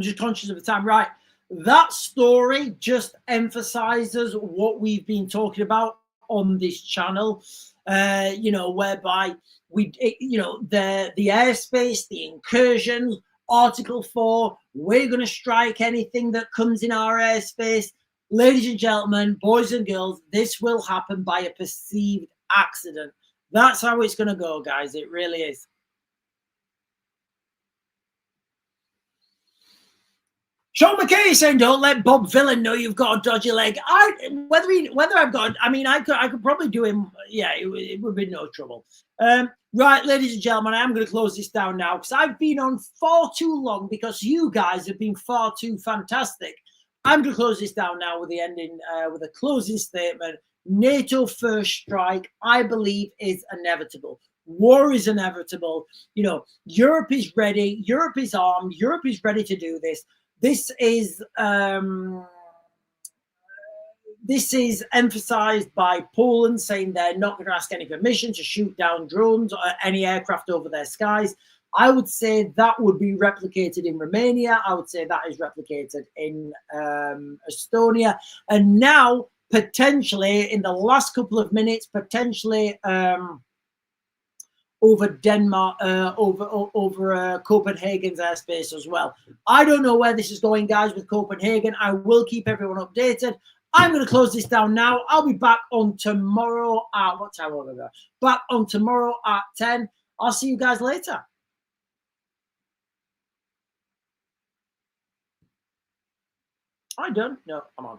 just conscious of the time. Right. That story just emphasizes what we've been talking about on this channel, whereby the airspace, the incursions, Article 4, we're going to strike anything that comes in our airspace. Ladies and gentlemen, boys and girls, this will happen by a perceived accident. That's how it's going to go, guys. It really is. Sean McKay is saying, "Don't let Bob Villain know you've got a dodgy leg." Whether I've got, I mean, I could probably do him. Yeah, it would be no trouble. Right, ladies and gentlemen, I am going to close this down now because I've been on far too long because you guys have been far too fantastic. I'm going to close this down now with the ending, with a closing statement. NATO first strike, I believe, is inevitable. War is inevitable. Europe is ready. Europe is armed. Europe is ready to do this. This is emphasized by Poland, saying they're not going to ask any permission to shoot down drones or any aircraft over their skies. I would say that would be replicated in Romania. I would say that is replicated in Estonia. And now, potentially, in the last couple of minutes, potentially over Denmark, over Copenhagen's airspace as well. I don't know where this is going, guys, with Copenhagen. I will keep everyone updated. I'm going to close this down now. I'll be back on tomorrow at, what time will I go? Back on tomorrow at 10. I'll see you guys later. Am I done? No, I'm on.